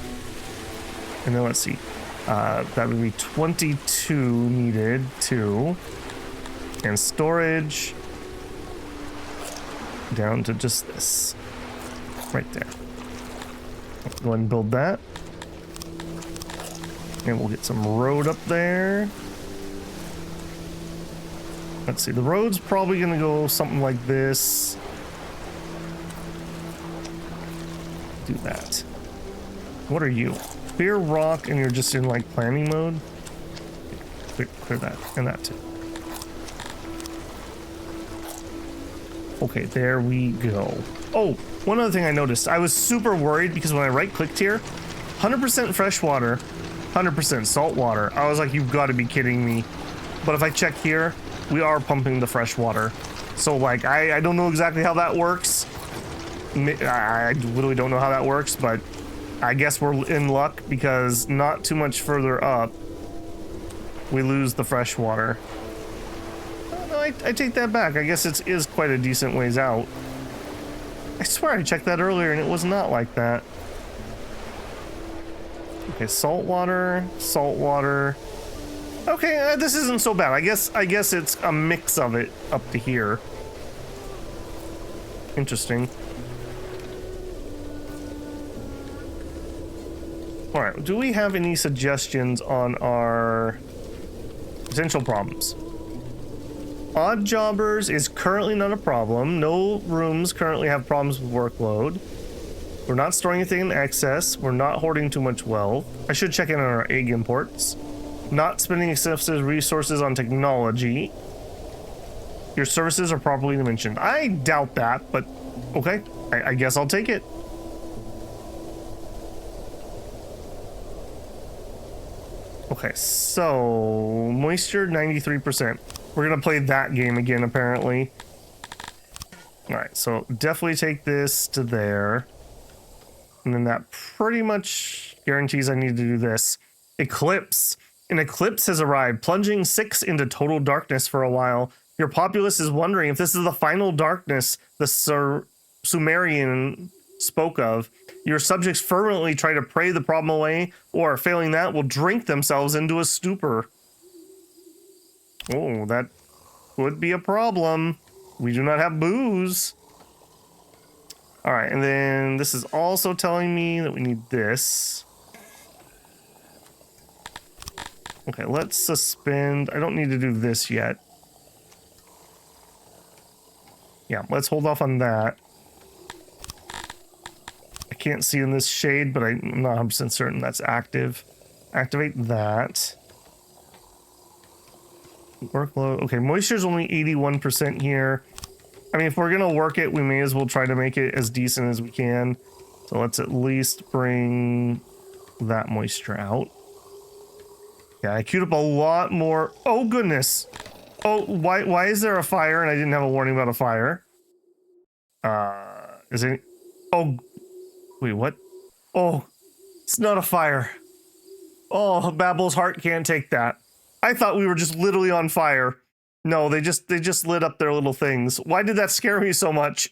And then let's see. That would be 22 needed, 2. And storage. Down to just this. Right there. Go ahead and build that. And we'll get some road up there. Let's see, the road's probably gonna go something like this. Do that. What are you? Clear rock, and you're just in like planning mode? Clear that, and that too. Okay, there we go. Oh, one other thing I noticed. I was super worried because when I right-clicked here, 100% fresh water, 100% salt water. I was like, you've got to be kidding me. But if I check here, we are pumping the fresh water. So like, I don't know exactly how that works. I literally don't know how that works, but I guess we're in luck because not too much further up, we lose the fresh water. I take that back. I guess it is quite a decent ways out. I swear I checked that earlier and it was not like that. Okay, salt water, salt water. Okay, this isn't so bad. I guess it's a mix of it up to here. Interesting. All right, do we have any suggestions on our potential problems? Odd jobbers is currently not a problem. No rooms currently have problems with workload. We're not storing anything in excess. We're not hoarding too much wealth. I should check in on our egg imports. Not spending excessive resources on technology. Your services are properly dimensioned. I doubt that, but okay. I guess I'll take it. Okay, so moisture 93%. We're gonna play that game again, apparently. All right, so definitely take this to there. And then that pretty much guarantees I need to do this. Eclipse. An eclipse has arrived, plunging 6 into total darkness for a while. Your populace is wondering if this is the final darkness the Sumerian spoke of. Your subjects fervently try to pray the problem away, or failing that, will drink themselves into a stupor. Oh, that would be a problem. We do not have booze. All right, and then this is also telling me that we need this. Okay, let's suspend. I don't need to do this yet. Yeah, let's hold off on that. I can't see in this shade, but I'm not 100% certain that's active. Activate that. Workload. Okay, moisture is only 81% here. I mean, if we're gonna work it, we may as well try to make it as decent as we can. So let's at least bring that moisture out. Yeah, I queued up a lot more. Oh, goodness. Oh, why is there a fire and I didn't have a warning about a fire? Is it? Oh, wait, what? Oh, it's not a fire. Oh, Babel's heart can't take that. I thought we were just literally on fire. No, they just lit up their little things. Why did that scare me so much?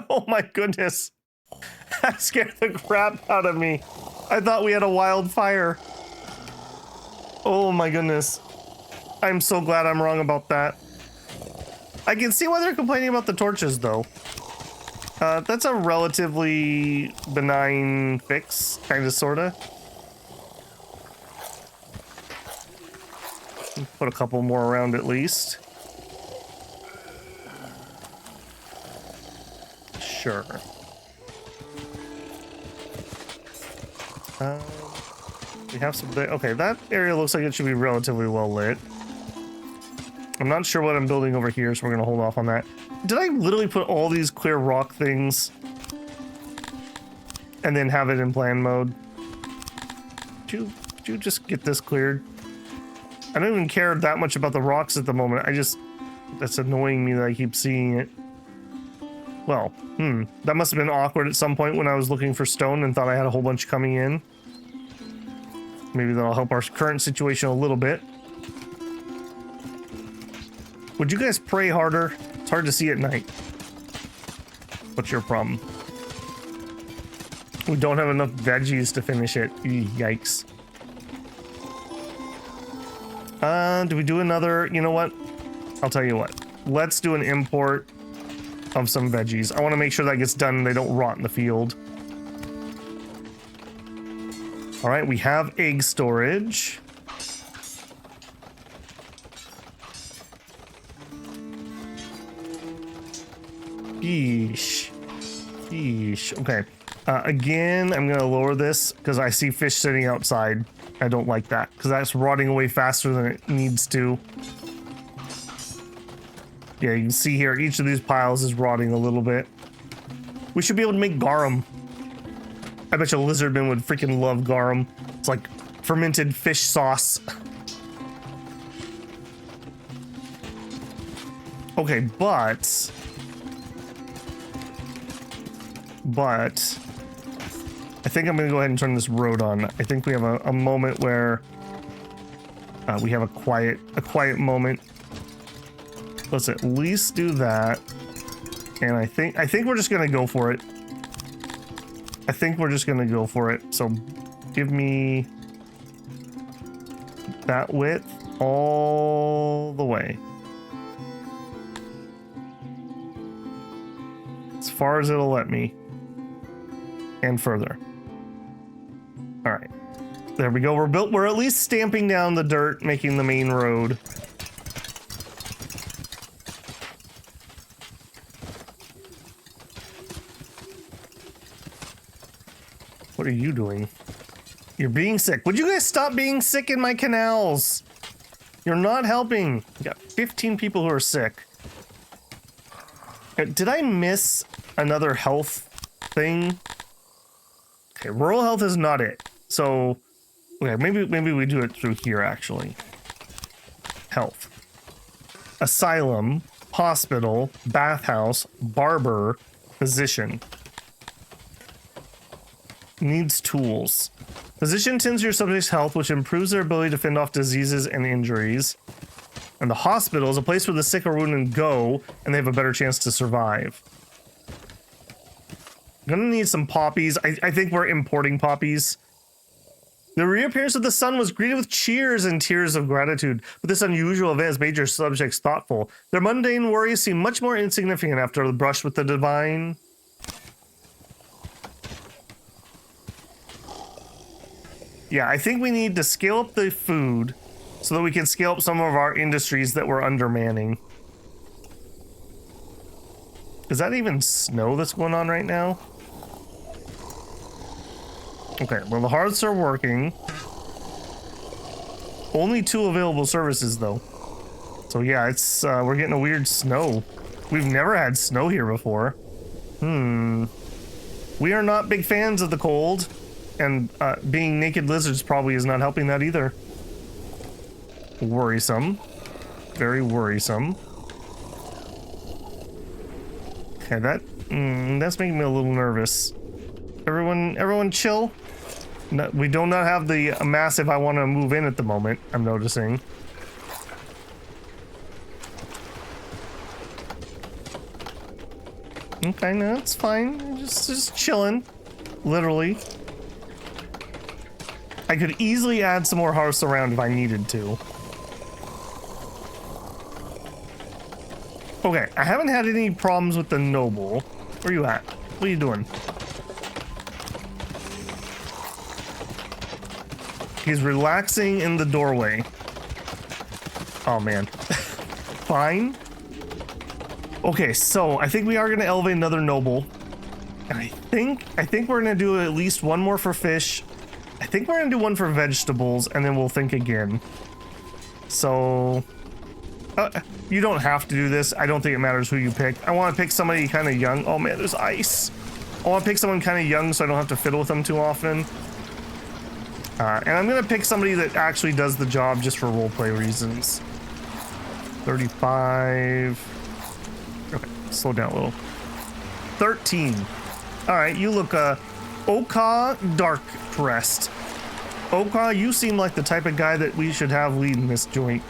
Oh my goodness. That scared the crap out of me. I thought we had a wildfire. Oh my goodness. I'm so glad I'm wrong about that. I can see why they're complaining about the torches though. That's a relatively benign fix, kinda sorta. Put a couple more around at least. Sure. We have some... Okay, that area looks like it should be relatively well lit. I'm not sure what I'm building over here, so we're going to hold off on that. Did I literally put all these clear rock things and then have it in plan mode? Did you just get this cleared? I don't even care that much about the rocks at the moment. That's annoying me that I keep seeing it. Well, that must have been awkward at some point when I was looking for stone and thought I had a whole bunch coming in. Maybe that'll help our current situation a little bit. Would you guys pray harder? It's hard to see at night. What's your problem? We don't have enough veggies to finish it. Yikes. Do we do another? You know what? I'll tell you what. Let's do an import of some veggies. I want to make sure that gets done and they don't rot in the field. All right, we have egg storage. Yeesh. Yeesh. Okay. Again, I'm going to lower this because I see fish sitting outside. I don't like that because that's rotting away faster than it needs to. Yeah, you can see here, each of these piles is rotting a little bit. We should be able to make garum. I bet you lizardmen would freaking love garum. It's like fermented fish sauce. Okay, but I think I'm gonna go ahead and turn this road on. I think we have a moment where we have a quiet moment. Let's at least do that. And I think we're just gonna go for it. I think we're just gonna go for it. So give me that width all the way. As far as it'll let me. And further. All right. There we go. We're at least stamping down the dirt, making the main road. What are you doing? You're being sick. Would you guys stop being sick in my canals? You're not helping. We got 15 people who are sick. Did I miss another health thing? Okay, rural health is not it. So, okay, maybe we do it through here actually. Health. Asylum, hospital, bathhouse, barber, physician. Needs tools. Physician tends to your subject's health, which improves their ability to fend off diseases and injuries. And the hospital is a place where the sick or wounded go, and they have a better chance to survive. Gonna need some poppies. I think we're importing poppies. The reappearance of the sun was greeted with cheers and tears of gratitude, but this unusual event has made your subjects thoughtful. Their mundane worries seem much more insignificant after the brush with the divine. Yeah, I think we need to scale up the food so that we can scale up some of our industries that we're undermanning. Is that even snow that's going on right now? Okay, well the hearths are working. Only 2 available services though. So yeah, it's we're getting a weird snow. We've never had snow here before. We are not big fans of the cold, and being naked lizards probably is not helping that either. Worrisome. Very worrisome. Okay, that's making me a little nervous. Everyone chill. No, we do not have the massive I want to move in at the moment, I'm noticing. Okay, no, it's fine. Just chilling. Literally. I could easily add some more hearths around if I needed to. Okay, I haven't had any problems with the noble. Where you at? What are you doing? He's relaxing in the doorway. Oh, man. Fine. Okay, so I think we are going to elevate another noble. And I think we're going to do at least one more for fish. I think we're going to do one for vegetables, and then we'll think again. So... you don't have to do this. I don't think it matters who you pick. I want to pick somebody kind of young. Oh, man, there's ice. I want to pick someone kind of young so I don't have to fiddle with them too often. And I'm going to pick somebody that actually does the job just for roleplay reasons. 35. Okay, slow down a little. 13. All right, you look Oka Dark Crest. Oka, you seem like the type of guy that we should have leading this joint.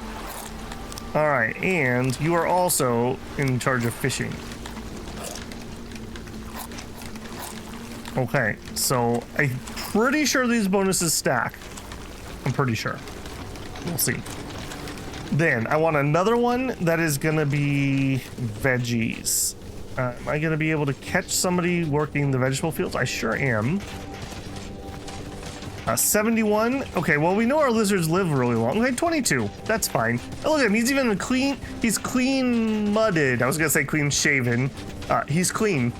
All right, and you are also in charge of fishing. Okay, so I'm pretty sure these bonuses stack. I'm pretty sure. We'll see. Then I want another one that is gonna be veggies. Am I gonna be able to catch somebody working the vegetable fields? I sure am. 71. Okay, well, we know our lizards live really long. Okay, 22. That's fine. Oh, look at him. He's even clean. He's clean mudded. I was gonna say clean shaven. He's clean.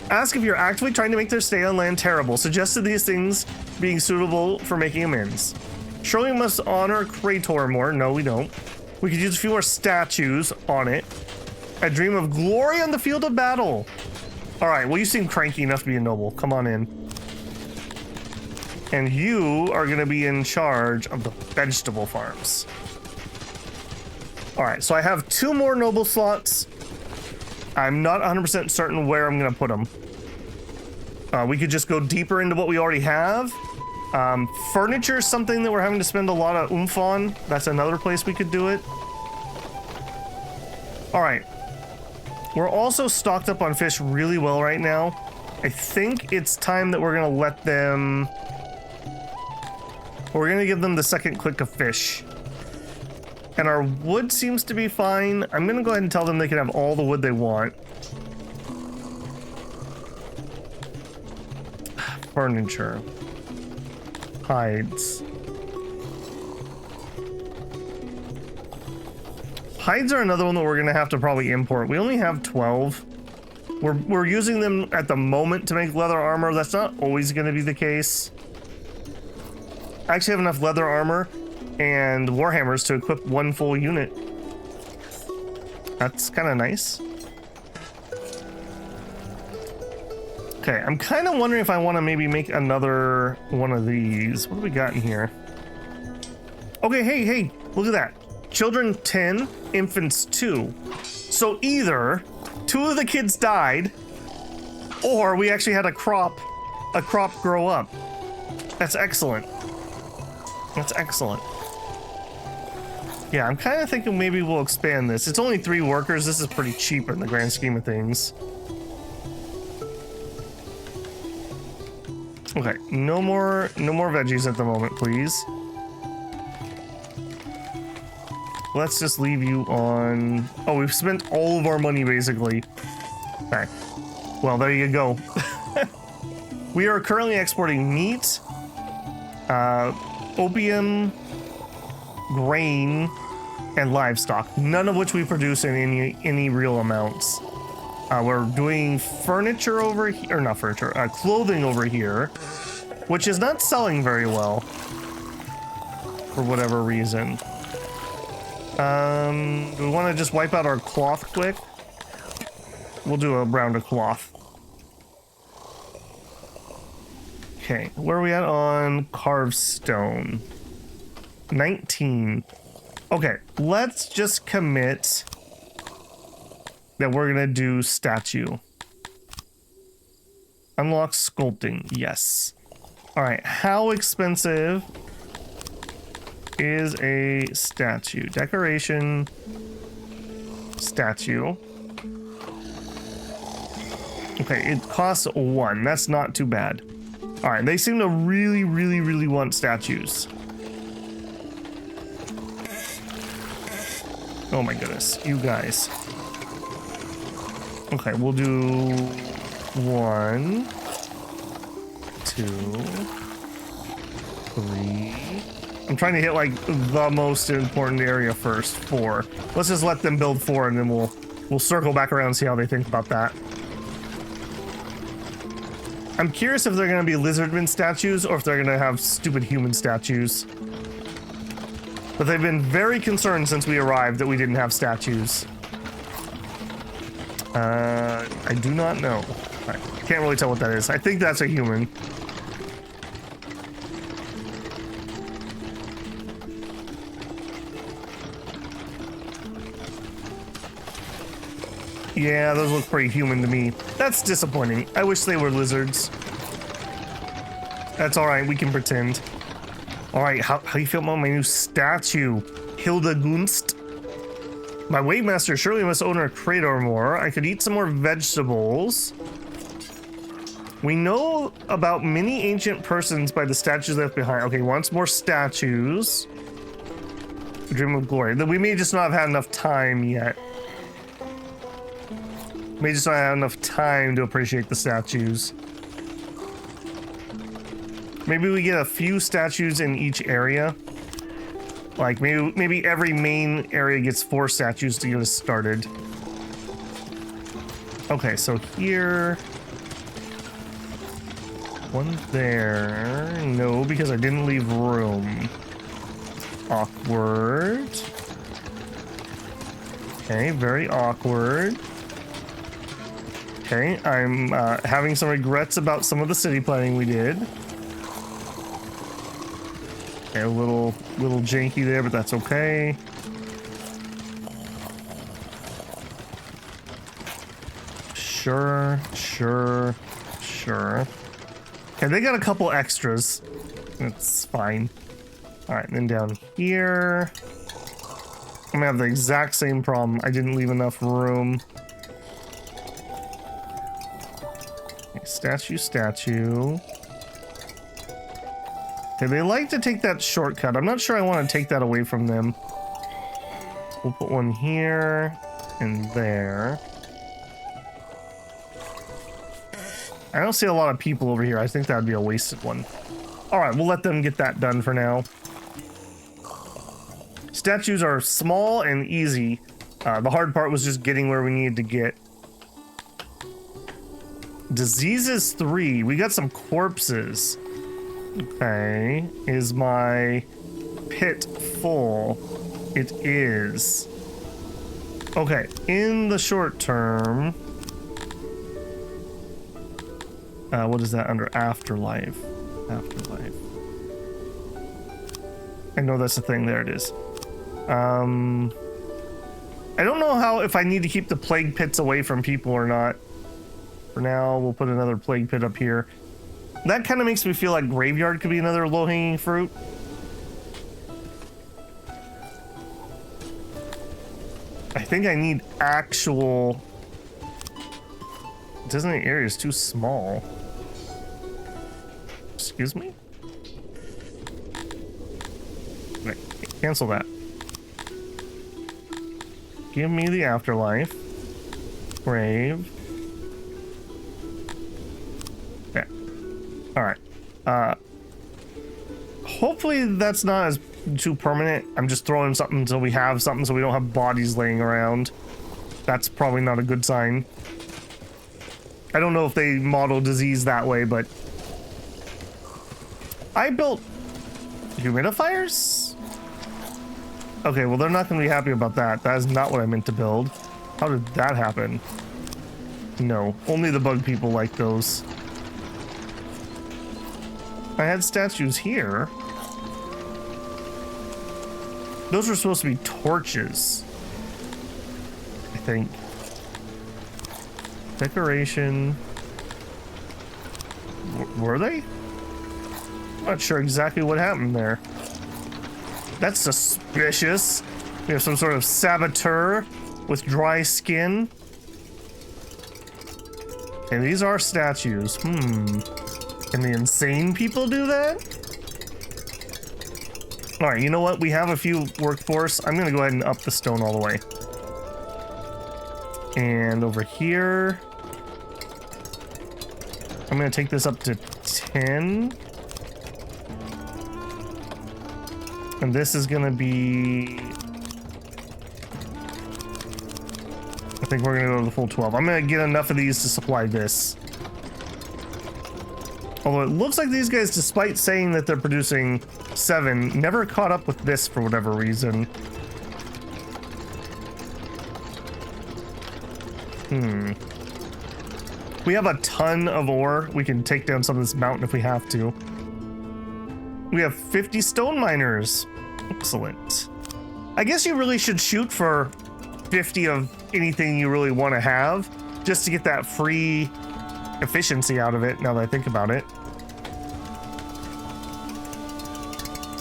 Ask if you're actively trying to make their stay on land terrible. Suggested these things being suitable for making amends. Surely we must honor Krator more. No, we don't. We could use a few more statues on it. I dream of glory on the field of battle. All right, well, you seem cranky enough to be a noble. Come on in. And you are going to be in charge of the vegetable farms. All right, so I have 2 more noble slots. I'm not 100% certain where I'm going to put them. We could just go deeper into what we already have. Furniture is something that we're having to spend a lot of oomph on. That's another place we could do it. All right. We're also stocked up on fish really well right now. I think it's time that we're going to let them... We're going to give them the second click of fish. And our wood seems to be fine. I'm going to go ahead and tell them they can have all the wood they want. Furniture. Hides. Hides are another one that we're going to have to probably import. We only have 12. We're using them at the moment to make leather armor. That's not always going to be the case. I actually have enough leather armor and warhammers to equip 1 full unit. That's kind of nice. Okay, I'm kind of wondering if I want to maybe make another one of these. What do we got in here? Okay, hey, look at that. Children 10, infants 2. So either 2 of the kids died, or we actually had a crop grow up. That's excellent. That's excellent. Yeah, I'm kind of thinking maybe we'll expand this. It's only 3 workers. This is pretty cheap in the grand scheme of things. Okay, no more veggies at the moment, please. Let's just leave you on... Oh, we've spent all of our money, basically. Okay. Well, there you go. We are currently exporting meat, opium, grain, and livestock, none of which we produce in any real amounts. We're doing furniture over here, or not furniture, clothing over here, which is not selling very well for whatever reason. Do we want to just wipe out our cloth quick? We'll do a round of cloth. Okay, where are we at on carved stone? 19. Okay, let's just commit that we're gonna do statue. Unlock sculpting, yes. All right, how expensive is a statue? Decoration, statue. Okay, it costs 1. That's not too bad. All right, they seem to really, really, really want statues. Oh my goodness, you guys. Okay, we'll do 1, 2, 3. I'm trying to hit like the most important area first. 4. Let's just let them build 4, and then we'll circle back around and see how they think about that. I'm curious if they're gonna be lizardmen statues or if they're gonna have stupid human statues. But they've been very concerned since we arrived that we didn't have statues. I do not know. I can't really tell what that is. I think that's a human. Yeah, those look pretty human to me. That's disappointing. I wish they were lizards. That's alright, we can pretend. Alright, how do you feel about my new statue? Hilda Gunst? My Wavemaster surely must own a crate or more. I could eat some more vegetables. We know about many ancient persons by the statues left behind. Okay, wants more statues. Dream of glory. We may just not have had enough time yet. May just not have enough time to appreciate the statues. Maybe we get a few statues in each area. Like maybe every main area gets 4 statues to get us started. Okay, so here. 1 there. No, because I didn't leave room. Awkward. Okay, very awkward. Okay, I'm having some regrets about some of the city planning we did. Okay, a little janky there, but that's okay. Sure. Okay, they got a couple extras. That's fine. All right, then down here, I'm gonna have the exact same problem. I didn't leave enough room. Statue. Okay, they like to take that shortcut. I'm not sure I want to take that away from them. We'll put 1 here and there. I don't see a lot of people over here. I think that would be a wasted one. All right, we'll let them get that done for now. Statues are small and easy. The hard part was just getting where we needed to get. Diseases 3. We got some corpses. Okay. Is my pit full? It is. Okay. In the short term. What is that under afterlife? Afterlife. I know that's the thing. There it is. I don't know if I need to keep the plague pits away from people or not. For now, we'll put another plague pit up here. That kind of makes me feel like graveyard could be another low-hanging fruit. I think I need actual... Designated area is too small. Excuse me? Wait, cancel that. Give me the afterlife. Grave. Okay. Alright. Hopefully that's not as too permanent. I'm just throwing something until we have something so we don't have bodies laying around. That's probably not a good sign. I don't know if they model disease that way, but I built humidifiers? Okay, well, they're not going to be happy about that. That is not what I meant to build. How did that happen? No, only the bug people like those. I had statues here. Those were supposed to be torches, I think. Decoration. Were they? I'm not sure exactly what happened there. That's suspicious. We have some sort of saboteur with dry skin. And these are statues. Can the insane people do that? All right, you know what? We have a few workforce. I'm gonna go ahead and up the stone all the way. And over here, I'm gonna take this up to 10. And this is gonna be, I think we're gonna go to the full 12. I'm gonna get enough of these to supply this. Although it looks like these guys, despite saying that they're producing 7, never caught up with this for whatever reason. We have a ton of ore. We can take down some of this mountain if we have to. We have 50 stone miners. Excellent. I guess you really should shoot for 50 of anything you really want to have, just to get that free efficiency out of it, now that I think about it.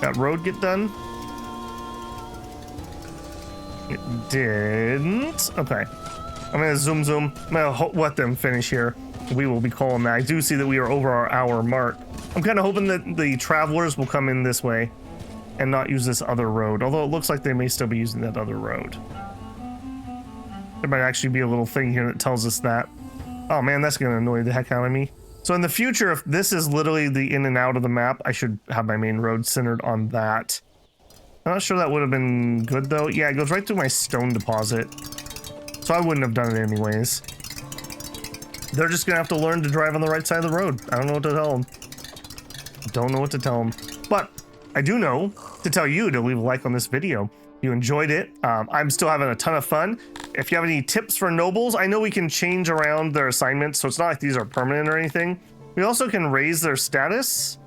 That road get done? It didn't. Okay. I'm gonna zoom. I'm gonna let them finish here. We will be calling that. I do see that we are over our hour mark. I'm kind of hoping that the travelers will come in this way and not use this other road, although it looks like they may still be using that other road. There might actually be a little thing here that tells us that. Oh man, that's gonna annoy the heck out of me. So in the future, if this is literally the in and out of the map, I should have my main road centered on that. I'm not sure that would have been good though. Yeah, it goes right through my stone deposit. So I wouldn't have done it anyways. They're just gonna have to learn to drive on the right side of the road. I don't know what to tell them. Don't know what to tell them. But I do know to tell you to leave a like on this video. If you enjoyed it. I'm still having a ton of fun. If you have any tips for nobles, I know we can change around their assignments, so it's not like these are permanent or anything. We also can raise their status.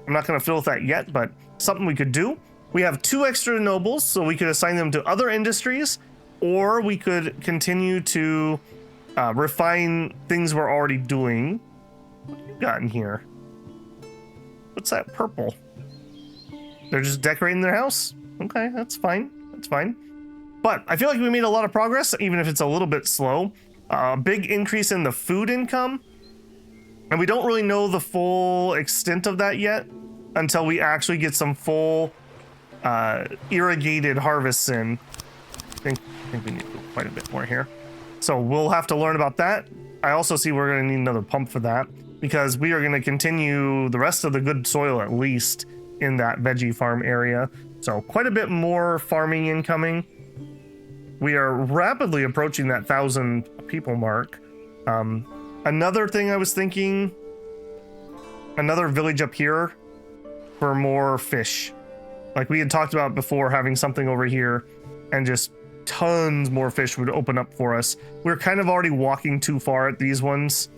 I'm not going to fiddle with that yet, but something we could do. We have 2 extra nobles, so we could assign them to other industries, or we could continue to refine things we're already doing. What have you got in here? What's that purple? They're just decorating their house? Okay, that's fine. That's fine. But I feel like we made a lot of progress, even if it's a little bit slow. A big increase in the food income. And we don't really know the full extent of that yet until we actually get some full irrigated harvests in. I think we need quite a bit more here. So we'll have to learn about that. I also see we're going to need another pump for that, because we are going to continue the rest of the good soil, at least in that veggie farm area. So quite a bit more farming incoming. We are rapidly approaching that 1,000 people mark. Another thing I was thinking, another village up here for more fish. Like we had talked about before, having something over here and just tons more fish would open up for us. We're kind of already walking too far at these ones.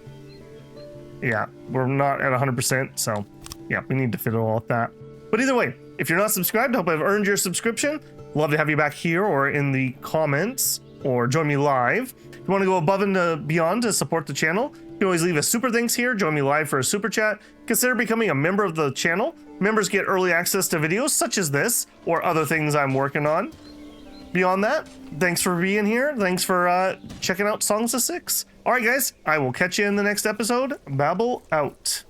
Yeah, we're not at 100%, so yeah, we need to fiddle all with that. But either way, if you're not subscribed, I hope I've earned your subscription. Love to have you back here or in the comments, or join me live. If you want to go above and beyond to support the channel, you can always leave a super thanks here, join me live for a super chat. Consider becoming a member of the channel. Members get early access to videos such as this, or other things I'm working on. Beyond that, thanks for being here. Thanks for checking out Songs of Six. All right, guys, I will catch you in the next episode. Babble out.